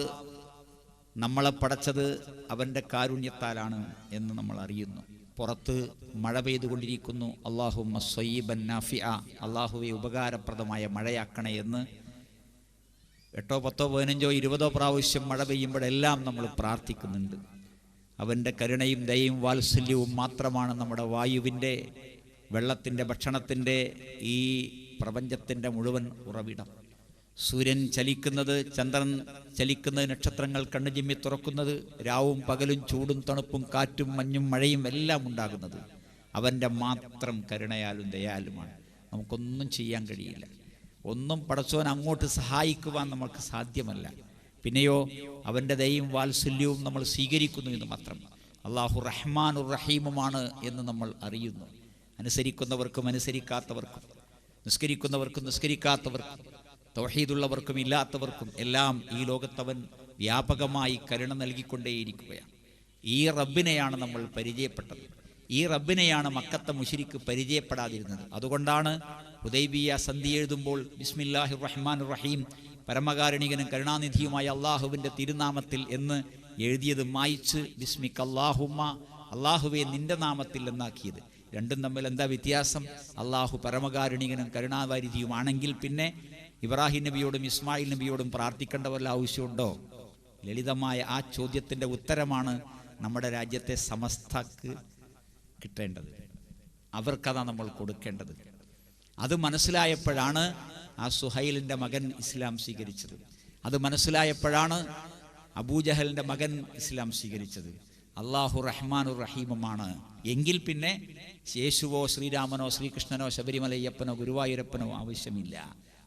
നമ്മളെ പടച്ചത് അവൻ്റെ കാരുണ്യത്താലാണ് എന്ന് നമ്മൾ അറിയുന്നു. പുറത്ത് മഴ പെയ്തുകൊണ്ടിരിക്കുന്നു. അല്ലാഹുമ്മ സ്വയ്യിബൻ നാഫിഅ, അള്ളാഹുവെ ഉപകാരപ്രദമായ മഴയാക്കണേ എന്ന് 8, 10, 15, 20 പ്രാവശ്യം മഴ പെയ്യുമ്പോഴെല്ലാം നമ്മൾ പ്രാർത്ഥിക്കുന്നുണ്ട്. അവൻ്റെ കരുണയും ദയയും വാത്സല്യവും മാത്രമാണ് നമ്മുടെ വായുവിൻ്റെ, വെള്ളത്തിൻ്റെ, ഭക്ഷണത്തിൻ്റെ, ഈ പ്രപഞ്ചത്തിൻ്റെ മുഴുവൻ ഉറവിടം. സൂര്യൻ ചലിക്കുന്നത്, ചന്ദ്രൻ ചലിക്കുന്നത്, നക്ഷത്രങ്ങൾ കണ്ണുചിമ്മി തുറക്കുന്നത്, രാവും പകലും, ചൂടും തണുപ്പും, കാറ്റും മഞ്ഞും മഴയും എല്ലാം ഉണ്ടാകുന്നത് അവൻ്റെ മാത്രം കരുണയാലും ദയാലുമാണ്. നമുക്കൊന്നും ചെയ്യാൻ കഴിയില്ല. ഒന്നും പടച്ചോൻ അങ്ങോട്ട് സഹായിക്കുവാൻ നമുക്ക് സാധ്യമല്ല. പിന്നെയോ അവൻ്റെ ദയയും വാത്സല്യവും നമ്മൾ സ്വീകരിക്കുന്നു എന്ന് മാത്രം. അള്ളാഹു റഹ്മാനുർ റഹീമുമാണ് എന്ന് നമ്മൾ അറിയുന്നു. അനുസരിക്കുന്നവർക്കും അനുസരിക്കാത്തവർക്കും, നിസ്കരിക്കുന്നവർക്കും നിസ്കരിക്കാത്തവർക്കും, തൗഹീദുള്ളവർക്കും ഇല്ലാത്തവർക്കും എല്ലാം ഈ ലോകത്തവൻ വ്യാപകമായി കരുണ നൽകിക്കൊണ്ടേയിരിക്കുകയാണ്. ഈ റബ്ബിനെയാണ് നമ്മൾ പരിചയപ്പെട്ടത്. ഈ റബ്ബിനെയാണ് മക്കത്തെ മുശ്രിക്ക് പരിചയപ്പെടാതിരുന്നത്. അതുകൊണ്ടാണ് ഹുദൈബിയ സന്ധി എഴുതുമ്പോൾ ബിസ്മില്ലാഹിർ റഹ്മാനിർ റഹീം, പരമകാരുണികനും കരുണാനിധിയുമായ അള്ളാഹുവിൻ്റെ തിരുനാമത്തിൽ എന്ന് എഴുതിയത് മായിച്ച് ബിസ്മിക അല്ലാഹുമ്മ, അള്ളാഹുവെ നിന്റെ നാമത്തിൽ എന്നാക്കിയത്. രണ്ടും തമ്മിൽ എന്താ വ്യത്യാസം? അള്ളാഹു പരമകാരുണികനും കരുണാവാരിധിയുമാണെങ്കിൽ പിന്നെ ഇബ്രാഹിം നബിയോടും ഇസ്മായിൽ നബിയോടും പ്രാർത്ഥിക്കേണ്ട വല്ല ആവശ്യമുണ്ടോ? ലളിതമായ ആ ചോദ്യത്തിൻ്റെ ഉത്തരമാണ് നമ്മുടെ രാജ്യത്തെ സമസ്തക്ക് കിട്ടേണ്ടത്. അവർക്കതാണ് നമ്മൾ കൊടുക്കേണ്ടത്. അത് മനസ്സിലായപ്പോഴാണ് ആ സുഹൈലിൻ്റെ മകൻ ഇസ്ലാം സ്വീകരിച്ചത്. അത് മനസ്സിലായപ്പോഴാണ് അബൂജഹലിൻ്റെ മകൻ ഇസ്ലാം സ്വീകരിച്ചത്. അള്ളാഹു റഹ്മാനുർ റഹീമുമാണ് എങ്കിൽ പിന്നെ യേശുവോ ശ്രീരാമനോ ശ്രീകൃഷ്ണനോ ശബരിമലയ്യപ്പനോ ഗുരുവായൂരപ്പനോ ആവശ്യമില്ല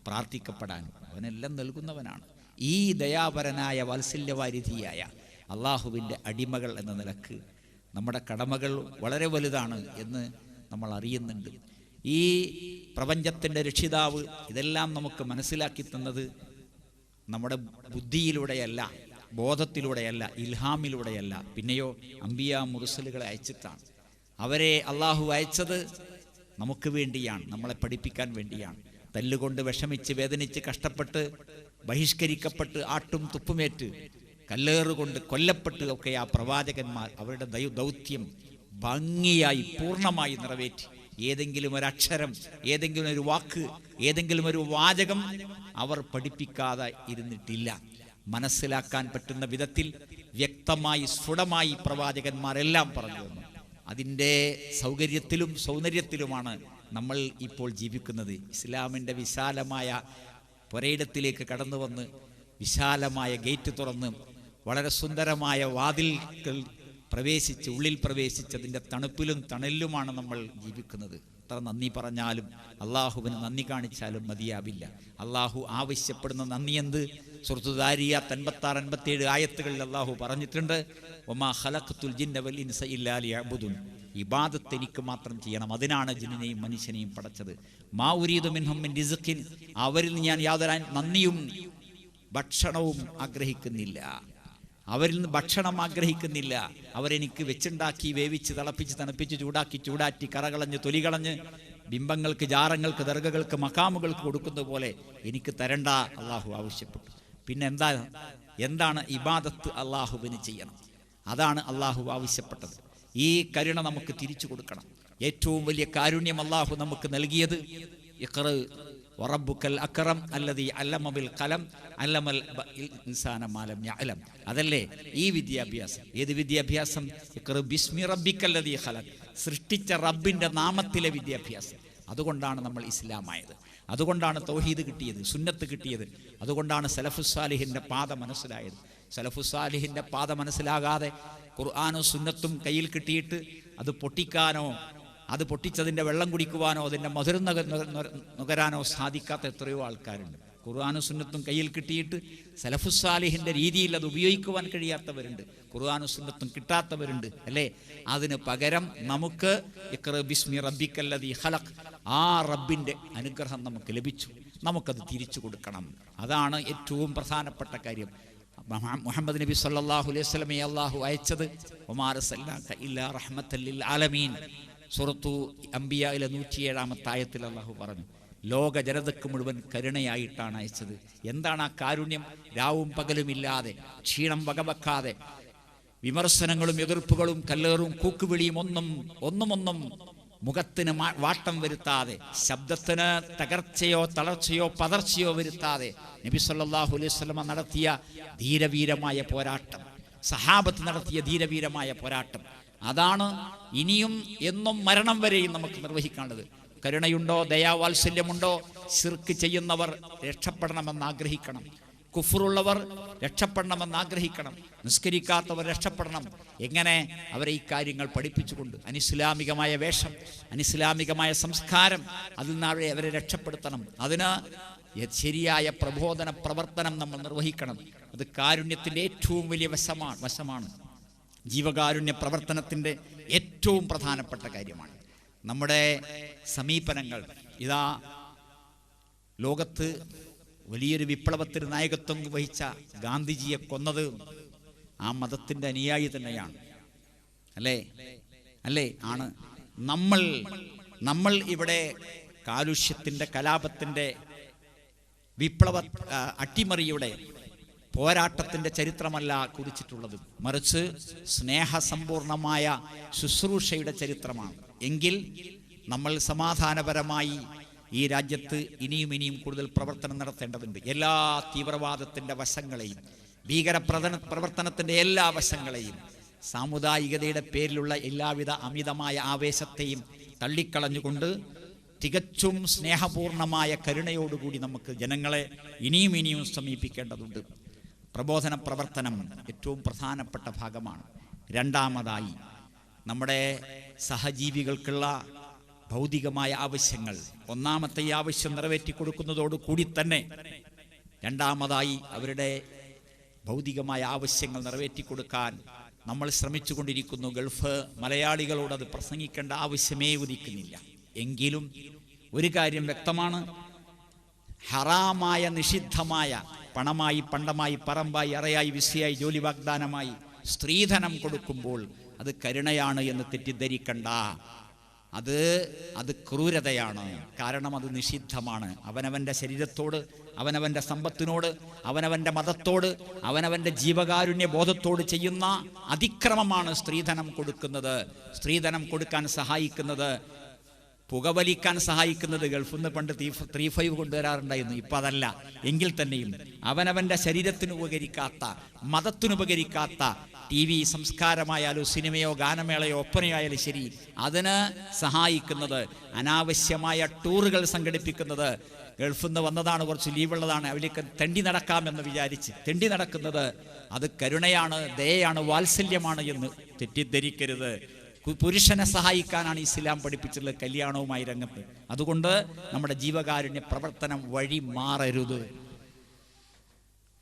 പ്രാർത്ഥിക്കപ്പെടാൻ. അവനെല്ലാം നൽകുന്നവനാണ്. ഈ ദയാപരനായ വാത്സല്യവാരിധിയായ അള്ളാഹുവിൻ്റെ അടിമകൾ എന്ന നിലക്ക് നമ്മുടെ കടമകൾ വളരെ വലുതാണ് എന്ന് നമ്മൾ അറിയുന്നുണ്ട്. ഈ പ്രപഞ്ചത്തിൻ്റെ രക്ഷിതാവ് ഇതെല്ലാം നമുക്ക് മനസ്സിലാക്കി തന്നത് നമ്മുടെ ബുദ്ധിയിലൂടെയല്ല, ബോധത്തിലൂടെയല്ല, ഇൽഹാമിലൂടെയല്ല, പിന്നെയോ അംബിയ മുർസലുകളെ അയച്ചിട്ടാണ്. അവരെ അള്ളാഹു അയച്ചത് നമുക്ക് വേണ്ടിയാണ്, നമ്മളെ പഠിപ്പിക്കാൻ വേണ്ടിയാണ്. തല്ലുകൊണ്ട് വിഷമിച്ച് വേദനിച്ച് കഷ്ടപ്പെട്ട് ബഹിഷ്കരിക്കപ്പെട്ട് ആട്ടും തുപ്പുമേറ്റ് കല്ലേറുകൊണ്ട് കൊല്ലപ്പെട്ട് ഒക്കെ ആ പ്രവാചകന്മാർ അവരുടെ ദൗത്യം ഭംഗിയായി പൂർണ്ണമായി നിറവേറ്റി. ഏതെങ്കിലും ഒരു അക്ഷരം, ഏതെങ്കിലും ഒരു വാക്ക്, ഏതെങ്കിലും ഒരു വാചകം അവർ പഠിപ്പിക്കാതെ ഇരുന്നിട്ടില്ല. മനസ്സിലാക്കാൻ പറ്റുന്ന വിധത്തിൽ വ്യക്തമായി സ്ഫുടമായി പ്രവാചകന്മാരെല്ലാം പറഞ്ഞു തന്നു. അതിൻ്റെ സൗകര്യത്തിലും സൗന്ദര്യത്തിലുമാണ് നമ്മൾ ഇപ്പോൾ ജീവിക്കുന്നത്. ഇസ്ലാമിൻ്റെ വിശാലമായ പുരയിടത്തിലേക്ക് കടന്നു വന്ന് വിശാലമായ ഗേറ്റ് തുറന്ന് വളരെ സുന്ദരമായ വാതിൽകൾ പ്രവേശിച്ച് ഉള്ളിൽ പ്രവേശിച്ചതിൻ്റെ തണുപ്പിലും തണലിലുമാണ് നമ്മൾ ജീവിക്കുന്നത്. എത്ര നന്ദി പറഞ്ഞാലും അള്ളാഹുവിന് നന്ദി കാണിച്ചാലും മതിയാവില്ല. അള്ളാഹു ആവശ്യപ്പെടുന്ന നന്ദി എന്ത്? സൂറത്തു ദാരിയാത്ത് 56-57 ആയത്തുകളിൽ അള്ളാഹു പറഞ്ഞിട്ടുണ്ട്, വമാ ഖലഖ്തുൽ ജിന്ന വൽ ഇൻസ ഇല്ലാ ലിയഅ്ബുദൂൻ. ഇബാദത്ത് എനിക്ക് മാത്രം ചെയ്യണം, അതിനാണ് ജിന്നിനെയും മനുഷ്യനെയും പടച്ചത്. മാ ഉരീദു മിൻഹും മിൻ റിസ്ഖിൻ, അവരിൽ ഞാൻ യാതൊരു നന്ദിയും ഭക്ഷണവും ആഗ്രഹിക്കുന്നില്ല. അവരിൽ നിന്ന് ഭക്ഷണം ആഗ്രഹിക്കുന്നില്ല. അവരെനിക്ക് വെച്ചുണ്ടാക്കി വേവിച്ച് തിളപ്പിച്ച് തണുപ്പിച്ച് ചൂടാറ്റി കറകളഞ്ഞ് തൊലികളഞ്ഞ് ബിംബങ്ങൾക്ക്, ജാറങ്ങൾക്ക്, ദർഗകൾക്ക്, മക്കാമുകൾക്ക് കൊടുക്കുന്ന പോലെ എനിക്ക് തരണ്ട അള്ളാഹു ആവശ്യപ്പെട്ടു. പിന്നെ എന്താണ് ഇബാദത്ത്? അള്ളാഹുവിന് ചെയ്യണം. അതാണ് അള്ളാഹു ആവശ്യപ്പെട്ടത്. ഈ കരുണ നമുക്ക് തിരിച്ചു കൊടുക്കണം. ഏറ്റവും വലിയ കാരുണ്യം അള്ളാഹു നമുക്ക് നൽകിയത് ഇഖ്റ വറബ്ബുക്കൽ അക്രം അല്ലദീ അല്ലമ ബിൽ ഖലം അല്ലമൽ ഇൻസാന മാ ലം യഅലം. അതല്ലേ ഈ വിദ്യാഭ്യാസം? ഏത് വിദ്യാഭ്യാസം? ഇഖ്റ ബിസ്മി റബ്ബിക്കല്ലദീ ഖലഖ്, സൃഷ്ടിച്ച റബ്ബിൻ്റെ നാമത്തിലെ വിദ്യാഭ്യാസം. അതുകൊണ്ടാണ് നമ്മൾ ഇസ്ലാമായത്. അതുകൊണ്ടാണ് തൗഹീദ് കിട്ടിയത്, സുന്നത്ത് കിട്ടിയത്. അതുകൊണ്ടാണ് സലഫുസ്സാലിഹിൻ്റെ പാത മനസ്സിലായത്. സലഫുസ്സാലിഹിൻ്റെ പാത മനസ്സിലാകാതെ ഖുർആനും സുന്നത്തും കയ്യിൽ കിട്ടിയിട്ട് അത് പൊട്ടിക്കാനോ, അത് പൊട്ടിച്ചതിൻ്റെ വെള്ളം കുടിക്കുവാനോ, അതിൻ്റെ മധുരം നുകരാനോ സാധിക്കാത്ത എത്രയോ ആൾക്കാരുണ്ട്. ഖുർആനും സുന്നത്തും കയ്യിൽ കിട്ടിയിട്ട് സലഫുസ്സാലിഹിൻ്റെ രീതിയിൽ അത് ഉപയോഗിക്കുവാൻ കഴിയാത്തവരുണ്ട്, ഖുർആനും സുന്നത്തും കിട്ടാത്തവരുണ്ട്, അല്ലേ? അതിന് പകരം നമുക്ക് ഇഖ്റ ബിസ്മി റബ്ബിക്കല്ലദീ ഖലഖ്, ആ റബ്ബിൻ്റെ അനുഗ്രഹം നമുക്ക് ലഭിച്ചു. നമുക്കത് തിരിച്ചു കൊടുക്കണം. അതാണ് ഏറ്റവും പ്രധാനപ്പെട്ട കാര്യം. മുഹമ്മദ് നബി സല്ലല്ലാഹു അലൈഹി വസല്ലമയെ അല്ലാഹു അയച്ചത് വമാ അർസൽനാക ഇല്ലാ റഹ്മത്തൽ ലിൽ ആലമീൻ. സൂറത്തു അംബിയായിലെ 107-ാമത്തെ ആയത്തിൽ അല്ലാഹു പറഞ്ഞു, ലോക ജനതയ്ക്ക് മുഴുവൻ കരുണയായിട്ടാണ് അയച്ചത്. എന്താണ് ആ കാരുണ്യം? രാവും പകലുമില്ലാതെ, ക്ഷീണം വകവെക്കാതെ, വിമർശനങ്ങളും എതിർപ്പുകളും കല്ലേറും കൂക്കുവിളിയും ഒന്നും മുഖത്തിന് വാട്ടം വരുത്താതെ, ശബ്ദത്തിന് തകർച്ചയോ തളർച്ചയോ പതർച്ചയോ വരുത്താതെ നബി സല്ലല്ലാഹു അലൈഹി വസല്ലമ നടത്തിയ ധീരവീരമായ പോരാട്ടം, സഹാബത്ത് നടത്തിയ ധീരവീരമായ പോരാട്ടം, അതാണ് ഇനിയും എന്നും മരണം വരെയും നമുക്ക് നിർവഹിക്കേണ്ടത്. കരുണയുണ്ടോ, ദയാവാത്സല്യമുണ്ടോ? ശിർക്ക് ചെയ്യുന്നവർ രക്ഷപ്പെടണമെന്ന് ആഗ്രഹിക്കണം, കുഫറുള്ളവർ രക്ഷപ്പെടണമെന്ന് ആഗ്രഹിക്കണം, നിസ്കരിക്കാത്തവർ രക്ഷപ്പെടണം. എങ്ങനെ? അവരെ ഈ കാര്യങ്ങൾ പഠിപ്പിച്ചുകൊണ്ട് അനിസ്ലാമികമായ വേഷം, അനിസ്ലാമികമായ സംസ്കാരം, അതിൽ നിന്ന് അവരെ രക്ഷപ്പെടുത്തണം. അതിന് ശരിയായ പ്രബോധന പ്രവർത്തനം നമ്മൾ നിർവഹിക്കണം. അത് കാരുണ്യത്തിൻ്റെ ഏറ്റവും വലിയ വശമാണ്. ജീവകാരുണ്യ പ്രവർത്തനത്തിൻ്റെ ഏറ്റവും പ്രധാനപ്പെട്ട കാര്യമാണ്. നമ്മുടെ സമീപനങ്ങൾ ഇതാ ലോകത്ത് വലിയൊരു വിപ്ലവത്തിന് നായകത്വം വഹിച്ച ഗാന്ധിജിയെ കൊന്നത് ആ മതത്തിൻ്റെ അനുയായി തന്നെയാണ്, അല്ലേ? ആണ്. നമ്മൾ ഇവിടെ കാലുഷ്യത്തിൻ്റെ, കലാപത്തിൻ്റെ, വിപ്ലവ അട്ടിമറിയുടെ, പോരാട്ടത്തിൻ്റെ ചരിത്രമല്ല കുറിച്ചിട്ടുള്ളത്, മറിച്ച് സ്നേഹസമ്പൂർണമായ ശുശ്രൂഷയുടെ ചരിത്രമാണ്. എങ്കിൽ നമ്മൾ സമാധാനപരമായി ഈ രാജ്യത്ത് ഇനിയും കൂടുതൽ പ്രവർത്തനം നടത്തേണ്ടതുണ്ട്. എല്ലാ തീവ്രവാദത്തിൻ്റെ വശങ്ങളെയും, ഭീകരപ്രവർത്തനത്തിൻ്റെ എല്ലാ വശങ്ങളെയും, സാമുദായികതയുടെ പേരിലുള്ള എല്ലാവിധ അമിതമായ ആവേശത്തെയും തള്ളിക്കളഞ്ഞുകൊണ്ട് തികച്ചും സ്നേഹപൂർണമായ കരുണയോടുകൂടി നമുക്ക് ജനങ്ങളെ ഇനിയും സമീപിക്കേണ്ടതുണ്ട്. പ്രബോധന പ്രവർത്തനം ഏറ്റവും പ്രധാനപ്പെട്ട ഭാഗമാണ്. രണ്ടാമതായി നമ്മുടെ സഹജീവികൾക്കുള്ള ഭൗതികമായ ആവശ്യങ്ങൾ, ഒന്നാമത്തെ ഈ ആവശ്യം നിറവേറ്റി കൊടുക്കുന്നതോട് കൂടി തന്നെ രണ്ടാമതായി അവരുടെ ഭൗതികമായ ആവശ്യങ്ങൾ നിറവേറ്റി കൊടുക്കാൻ നമ്മൾ ശ്രമിച്ചു കൊണ്ടിരിക്കുന്നു. ഗൾഫ് മലയാളികളോട് അത് പ്രസംഗിക്കേണ്ട ആവശ്യമേ ഉദിക്കുന്നില്ല. എങ്കിലും ഒരു കാര്യം വ്യക്തമാണ്, ഹറാമായ നിഷിദ്ധമായ പണമായി, പണ്ടമായി, പറമ്പായി, അറയായി, വിസയായി, ജോലി വാഗ്ദാനമായി സ്ത്രീധനം കൊടുക്കുമ്പോൾ അത് കരുണയാണ് എന്ന് തെറ്റിദ്ധരിക്കണ്ട. അത് ക്രൂരതയാണ്. കാരണം അത് നിഷിദ്ധമാണ്. അവനവൻ്റെ ശരീരത്തോട്, അവനവൻ്റെ സമ്പത്തിനോട്, അവനവൻ്റെ മതത്തോട്, അവനവൻ്റെ ജീവകാരുണ്യ ബോധത്തോട് ചെയ്യുന്ന അതിക്രമമാണ് സ്ത്രീധനം കൊടുക്കുന്നത്. സ്ത്രീധനം കൊടുക്കാൻ സഹായിക്കുന്നത്, പുകവലിക്കാൻ സഹായിക്കുന്നത് ഗൾഫിൽ നിന്ന് പണ്ട് 3-5 കൊണ്ടുവരാറുണ്ടായിരുന്നു. ഇപ്പം അതല്ല. എങ്കിൽ തന്നെയും അവനവൻ്റെ ശരീരത്തിന് ഉപകരിക്കാത്ത, മതത്തിനുപകരിക്കാത്ത TV സംസ്കാരമായാലും സിനിമയോ ഗാനമേളയോ ഒപ്പനയോ ആയാലും ശരി, അതിന് സഹായിക്കുന്നത്, അനാവശ്യമായ ടൂറുകൾ സംഘടിപ്പിക്കുന്നത്, ഗൾഫിൽ നിന്ന് വന്നതാണ്, കുറച്ച് ലീവുള്ളതാണ്, അവർക്ക് തെണ്ടി നടക്കാമെന്ന് വിചാരിച്ച് തെണ്ടി നടക്കുന്നത്, അത് കരുണയാണ്, ദയയാണ്, വാത്സല്യമാണ് എന്ന് തെറ്റിദ്ധരിക്കരുത്. പുരുഷനെ സഹായിക്കാനാണ് ഇസ്ലാം പഠിപ്പിച്ചിട്ടുള്ളത് കല്യാണവുമായി രംഗത്ത്. അതുകൊണ്ട് നമ്മുടെ ജീവകാരുണ്യ പ്രവർത്തനം വഴി മാറരുത്.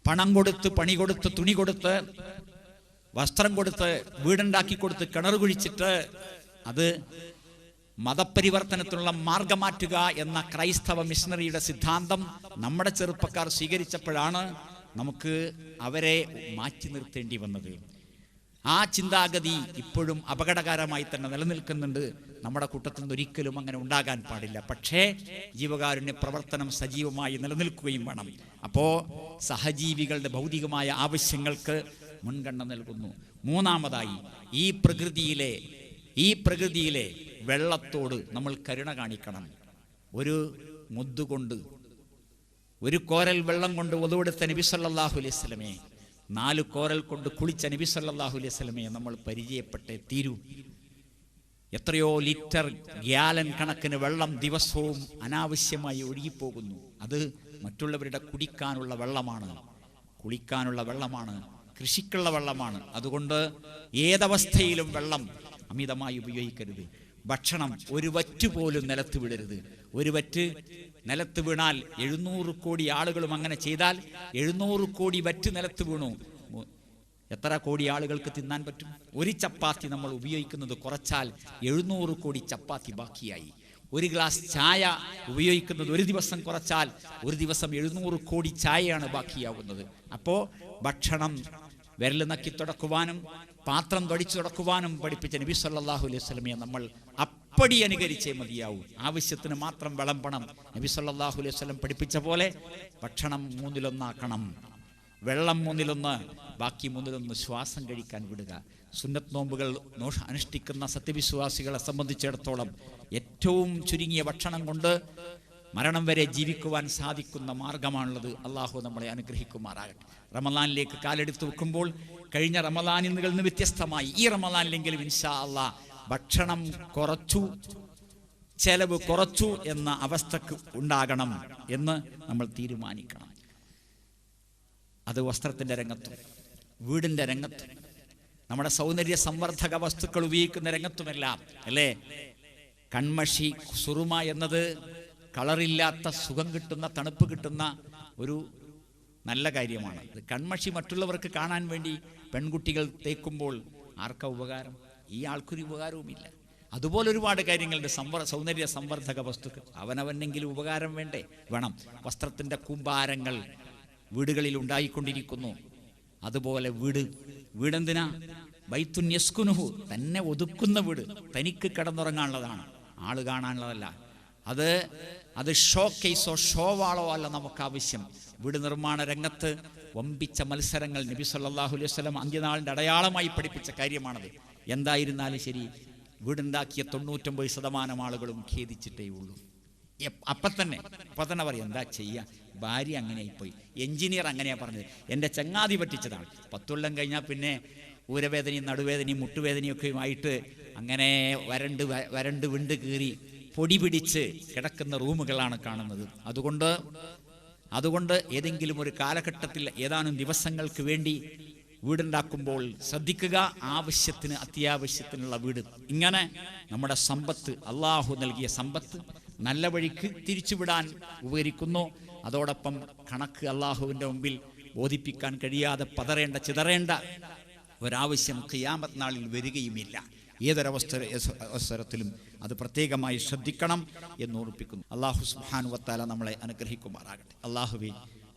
പണം കൊടുത്ത്, പണി കൊടുത്ത്, തുണി കൊടുത്ത്, വസ്ത്രം കൊടുത്ത്, വീടുണ്ടാക്കി കൊടുത്ത്, കിണർ കുഴിച്ചിട്ട് അത് മതപരിവർത്തനത്തിനുള്ള മാർഗം മാറ്റുക എന്ന ക്രൈസ്തവ മിഷണറിയുടെ സിദ്ധാന്തം നമ്മുടെ ചെറുപ്പക്കാർ സ്വീകരിച്ചപ്പോഴാണ് നമുക്ക് അവരെ മാറ്റി നിർത്തേണ്ടി വന്നത്. ആ ചിന്താഗതി ഇപ്പോഴും അപകടകരമായി തന്നെ നിലനിൽക്കുന്നുണ്ട്. നമ്മുടെ കൂട്ടത്തിൽ നിന്ന് ഒരിക്കലും അങ്ങനെ ഉണ്ടാകാൻ പാടില്ല. പക്ഷേ ജീവകാരുണ്യ പ്രവർത്തനം സജീവമായി നിലനിൽക്കുകയും വേണം. അപ്പോൾ സഹജീവികളുടെ ഭൗതികമായ ആവശ്യങ്ങൾക്ക് മുൻഗണന നൽകുന്നു. മൂന്നാമതായി ഈ പ്രകൃതിയിലെ വെള്ളത്തോട് നമ്മൾ കരുണ കാണിക്കണം. ഒരു മുദ്ദുകൊണ്ട്, ഒരു കോരൽ വെള്ളം കൊണ്ട് വധുവെടുത്ത നബി സല്ലല്ലാഹു അലൈഹി വസല്ലമയെ, 4 കോരൽ കൊണ്ട് കുളിച്ച നബി സല്ലല്ലാഹു അലൈഹി വസല്ലമയെ നമ്മൾ പരിചയപ്പെട്ടേ തീരൂ. എത്രയോ ലിറ്റർ, ഗ്യാലൻ കണക്കിന് വെള്ളം ദിവസവും അനാവശ്യമായി ഒഴുകിപ്പോകുന്നു. അത് മറ്റുള്ളവരുടെ കുടിക്കാനുള്ള വെള്ളമാണ്, കുളിക്കാനുള്ള വെള്ളമാണ്, കൃഷിക്കുള്ള വെള്ളമാണ്. അതുകൊണ്ട് ഏതവസ്ഥയിലും വെള്ളം അമിതമായി ഉപയോഗിക്കരുത്. ഭക്ഷണം ഒരു വറ്റ് പോലും നിലത്ത് വിടരുത്. ഒരു വറ്റ് നിലത്ത് വീണാൽ 700 കോടി ആളുകളും അങ്ങനെ ചെയ്താൽ 700 കോടി വറ്റ് നിലത്ത് വീണു. എത്ര കോടി ആളുകൾക്ക് തിന്നാൻ പറ്റും? ഒരു ചപ്പാത്തി നമ്മൾ ഉപയോഗിക്കുന്നത് കുറച്ചാൽ 700 കോടി ചപ്പാത്തി ബാക്കിയായി. ഒരു ഗ്ലാസ് ചായ ഉപയോഗിക്കുന്നത് ഒരു ദിവസം കുറച്ചാൽ ഒരു ദിവസം 700 കോടി ചായയാണ് ബാക്കിയാവുന്നത്. അപ്പോൾ ഭക്ഷണം വിരൽ നക്കി തുടക്കുവാനും പാത്രം തൊടിച്ചു തുടക്കുവാനും പഠിപ്പിച്ച നബി സല്ലല്ലാഹു അലൈഹി വസല്ലമയെ നമ്മൾ അപ്പടി അനുകരിച്ചേ മതിയാവൂ. ആവശ്യത്തിന് മാത്രം വിളമ്പണം. നബി സല്ലല്ലാഹു അലൈഹി വസല്ലം പഠിപ്പിച്ച പോലെ ഭക്ഷണം 1/3 വെള്ളം 1/3, ബാക്കി 1/3 ശ്വാസം കഴിക്കാൻ വിടുക. സുന്നത്ത് നോമ്പുകൾ അനുഷ്ഠിക്കുന്ന സത്യവിശ്വാസികളെ സംബന്ധിച്ചിടത്തോളം ഏറ്റവും ചുരുങ്ങിയ ഭക്ഷണം കൊണ്ട് മരണം വരെ ജീവിക്കുവാൻ സാധിക്കുന്ന മാർഗമാണുള്ളത്. അള്ളാഹു നമ്മളെ അനുഗ്രഹിക്കുമാറാകട്ടെ. റമളാനിലേക്ക് കാലെടുത്ത് വെക്കുമ്പോൾ കഴിഞ്ഞ റമളാനിൽ നിന്ന് വ്യത്യസ്തമായി ഈ റമളാനിലെങ്കിലും ഇൻഷാ അള്ളാഹ് ഭക്ഷണം കുറച്ചു, ചെലവ് കുറച്ചു എന്ന അവസ്ഥക്ക് ഉണ്ടാകണം എന്ന് നമ്മൾ തീരുമാനിക്കണം. അത് വസ്ത്രത്തിൻ്റെ രംഗത്തും വീടിൻ്റെ രംഗത്തും നമ്മുടെ സൗന്ദര്യ സംവർദ്ധക വസ്തുക്കൾ ഉപയോഗിക്കുന്ന രംഗത്തുമെല്ലാം അല്ലേ. കൺമഷി, സുറുമ എന്നത് കളറില്ലാത്ത സുഖം കിട്ടുന്ന, തണുപ്പ് കിട്ടുന്ന ഒരു നല്ല കാര്യമാണ്. കൺമഷി മറ്റുള്ളവർക്ക് കാണാൻ വേണ്ടി പെൺകുട്ടികൾ തേക്കുമ്പോൾ ആർക്കാ ഉപകാരം? ഈ ആൾക്കൊരു ഉപകാരവുമില്ല. അതുപോലെ ഒരുപാട് കാര്യങ്ങളുടെ സൗന്ദര്യ സംവർദ്ധക വസ്തുക്കൾ അവനവനെങ്കിലും ഉപകാരം വേണം. വസ്ത്രത്തിൻ്റെ കൂമ്പാരങ്ങൾ വീടുകളിൽ ഉണ്ടായിക്കൊണ്ടിരിക്കുന്നു. അതുപോലെ വീടെന്തിനാ? ബൈത്തുൻ യസ്കുനുഹു, തന്നെ ഒതുക്കുന്ന വീട്, തനിക്ക് കിടന്നുറങ്ങാനുള്ളതാണ്, ആള് കാണാനുള്ളതല്ല. അത് ഷോ കേസോ ഷോവാളോ അല്ല നമുക്ക് ആവശ്യം. വീട് നിർമ്മാണ രംഗത്ത് വമ്പിച്ച മത്സരങ്ങൾ നബി സല്ലല്ലാഹു അലൈഹി വസല്ലം അന്ത്യനാളിൻ്റെ അടയാളമായി പഠിപ്പിച്ച കാര്യമാണത്. എന്തായിരുന്നാലും ശരി, വീടുണ്ടാക്കിയ 99% ആളുകളും ഖേദിച്ചിട്ടേ ഉള്ളൂ. അപ്പം തന്നെ പറയും, എന്താ ചെയ്യുക, ഭാര്യ അങ്ങനെയായിപ്പോയി, എഞ്ചിനീയർ അങ്ങനെയാണ് പറഞ്ഞത്, എൻ്റെ ചങ്ങാതി പറ്റിച്ചതാണ്. 10 കൊല്ലം കഴിഞ്ഞാൽ പിന്നെ ഊരവേദനയും നടുവേദനയും മുട്ടുവേദനയൊക്കെയുമായിട്ട് അങ്ങനെ വരണ്ട് വിണ്ട് കീറി പൊടി പിടിച്ച് കിടക്കുന്ന റൂമുകളാണ് കാണുന്നത്. അതുകൊണ്ട് ഏതെങ്കിലും ഒരു കാലഘട്ടത്തിൽ ഏതാനും ദിവസങ്ങൾക്ക് വേണ്ടി വീടുണ്ടാക്കുമ്പോൾ ശ്രദ്ധിക്കുക, ആവശ്യത്തിന് അത്യാവശ്യത്തിനുള്ള വീട്. ഇങ്ങനെ നമ്മുടെ സമ്പത്ത്, അള്ളാഹു നൽകിയ സമ്പത്ത് നല്ല വഴിക്ക് തിരിച്ചുവിടാൻ ഉപകരിക്കുന്നു. അതോടൊപ്പം കണക്ക് അള്ളാഹുവിൻ്റെ മുമ്പിൽ ബോധിപ്പിക്കാൻ കഴിയാതെ പതറേണ്ട ചിതറേണ്ട ഒരാവശ്യം ഖിയാമത്ത് നാളിൽ വരികയുമില്ല. ഏതൊരവസരത്തിലും അത് പ്രത്യേകമായി ശ്രദ്ധിക്കണം എന്ന് ഓർപ്പിക്കുന്നു. അള്ളാഹു സുബ്ഹാനഹു വ തആല നമ്മളെ അനുഗ്രഹിക്കുമാറാകട്ടെ. അള്ളാഹുവേ,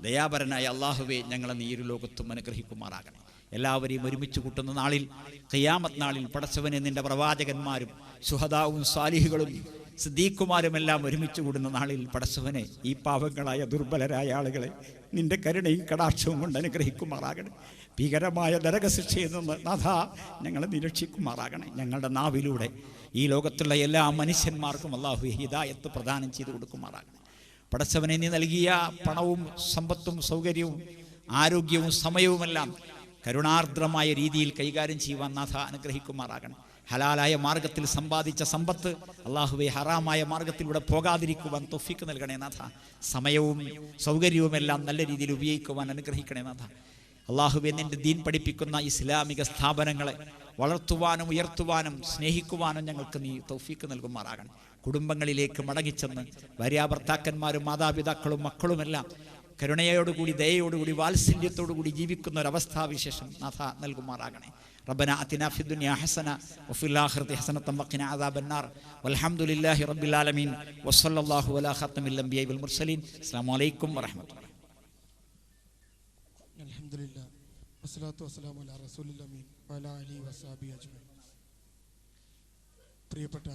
ദയാപരനായ അള്ളാഹുവേ, ഞങ്ങളെ നീ ഇരു ലോകത്തും അനുഗ്രഹിക്കുമാറാകണേ. എല്ലാവരെയും ഒരുമിച്ച് കൂട്ടുന്ന നാളിൽ, ഖിയാമത്ത് നാളിൽ പടച്ചവനെ നിന്റെ പ്രവാചകന്മാരും ശുഹദാവും സാലിഹുകളും സിദ്ദീഖുമാരുമെല്ലാം ഒരുമിച്ച് കൂടുന്ന നാളിൽ പടച്ചവനെ ഈ പാവങ്ങളായ ദുർബലരായ ആളുകളെ നിന്റെ കരുണയും കടാക്ഷവും കൊണ്ട് അനുഗ്രഹിക്കുമാറാകണേ. ഭീകരമായ നരകശിക്ഷയിൽ നിന്ന് നാഥ ഞങ്ങളെ നിരീക്ഷിക്കുമാറാകണേ. ഞങ്ങളുടെ നാവിലൂടെ ഈ ലോകത്തുള്ള എല്ലാ മനുഷ്യന്മാർക്കും അല്ലാഹു ഹിദായത്ത് പ്രദാനം ചെയ്തു കൊടുക്കുമാറാകണേ. പടച്ചവനെ നീ നൽകിയ പണവും സമ്പത്തും സൗകര്യവും ആരോഗ്യവും സമയവുമെല്ലാം കരുണാർദ്രമായ രീതിയിൽ കൈകാര്യം ചെയ്യുവാൻ നാഥ അനുഗ്രഹിക്കുമാറാകണം. ഹലാലായ മാർഗത്തിൽ സമ്പാദിച്ച സമ്പത്ത് അള്ളാഹുവെ ഹറാമായ മാർഗത്തിലൂടെ പോകാതിരിക്കുവാൻ തൗഫീഖ് നൽകണേ നാഥ. സമയവും സൗകര്യവുമെല്ലാം നല്ല രീതിയിൽ ഉപയോഗിക്കുവാൻ അനുഗ്രഹിക്കണേ നാഥ. അള്ളാഹുവെ നിന്റെ ദീൻ പഠിപ്പിക്കുന്ന ഇസ്ലാമിക സ്ഥാപനങ്ങളെ വളർത്തുവാനും ഉയർത്തുവാനും സ്നേഹിക്കുവാനും ഞങ്ങൾക്ക് നീ തൗഫീഖ് നൽകുമാറാകണം. കുടുംബങ്ങളിലേക്ക് മടങ്ങിച്ചെന്ന് ഭാര്യാഭർത്താക്കന്മാരും മാതാപിതാക്കളും മക്കളുമെല്ലാം കരുണയോടുകൂടി ദയയോടുകൂടി വാത്സല്യത്തോടുകൂടി ജീവിക്കുന്ന ഒരവസ്ഥാവിശേഷം നാഥ നൽകുമാറാകണേ. റബ്ബനാ അത്തിനാ ഫിദ്ദുനിയാ ഹസന വഫിൽ ആഖിറതി ഹസനതൻ വഖിനാ അദാബന്നാർ വൽഹംദുലില്ലാഹി റബ്ബിൽ ആലമീൻ വസല്ലല്ലാഹു അലാ ഖാതമിൽ അംബിയാ വൽ മുർസലീൻ. അസ്സലാമു അലൈക്കും വറഹ്മത്തുള്ളാഹി. അൽഹംദുലില്ലാഹ് വസ്സലാത്തു വസ്സലാമു അലാ റസൂലിൽ അമീൻ വഅലാ ആലിഹി വസഹബിഹി അജ്മഈൻ. പ്രിയപ്പെട്ട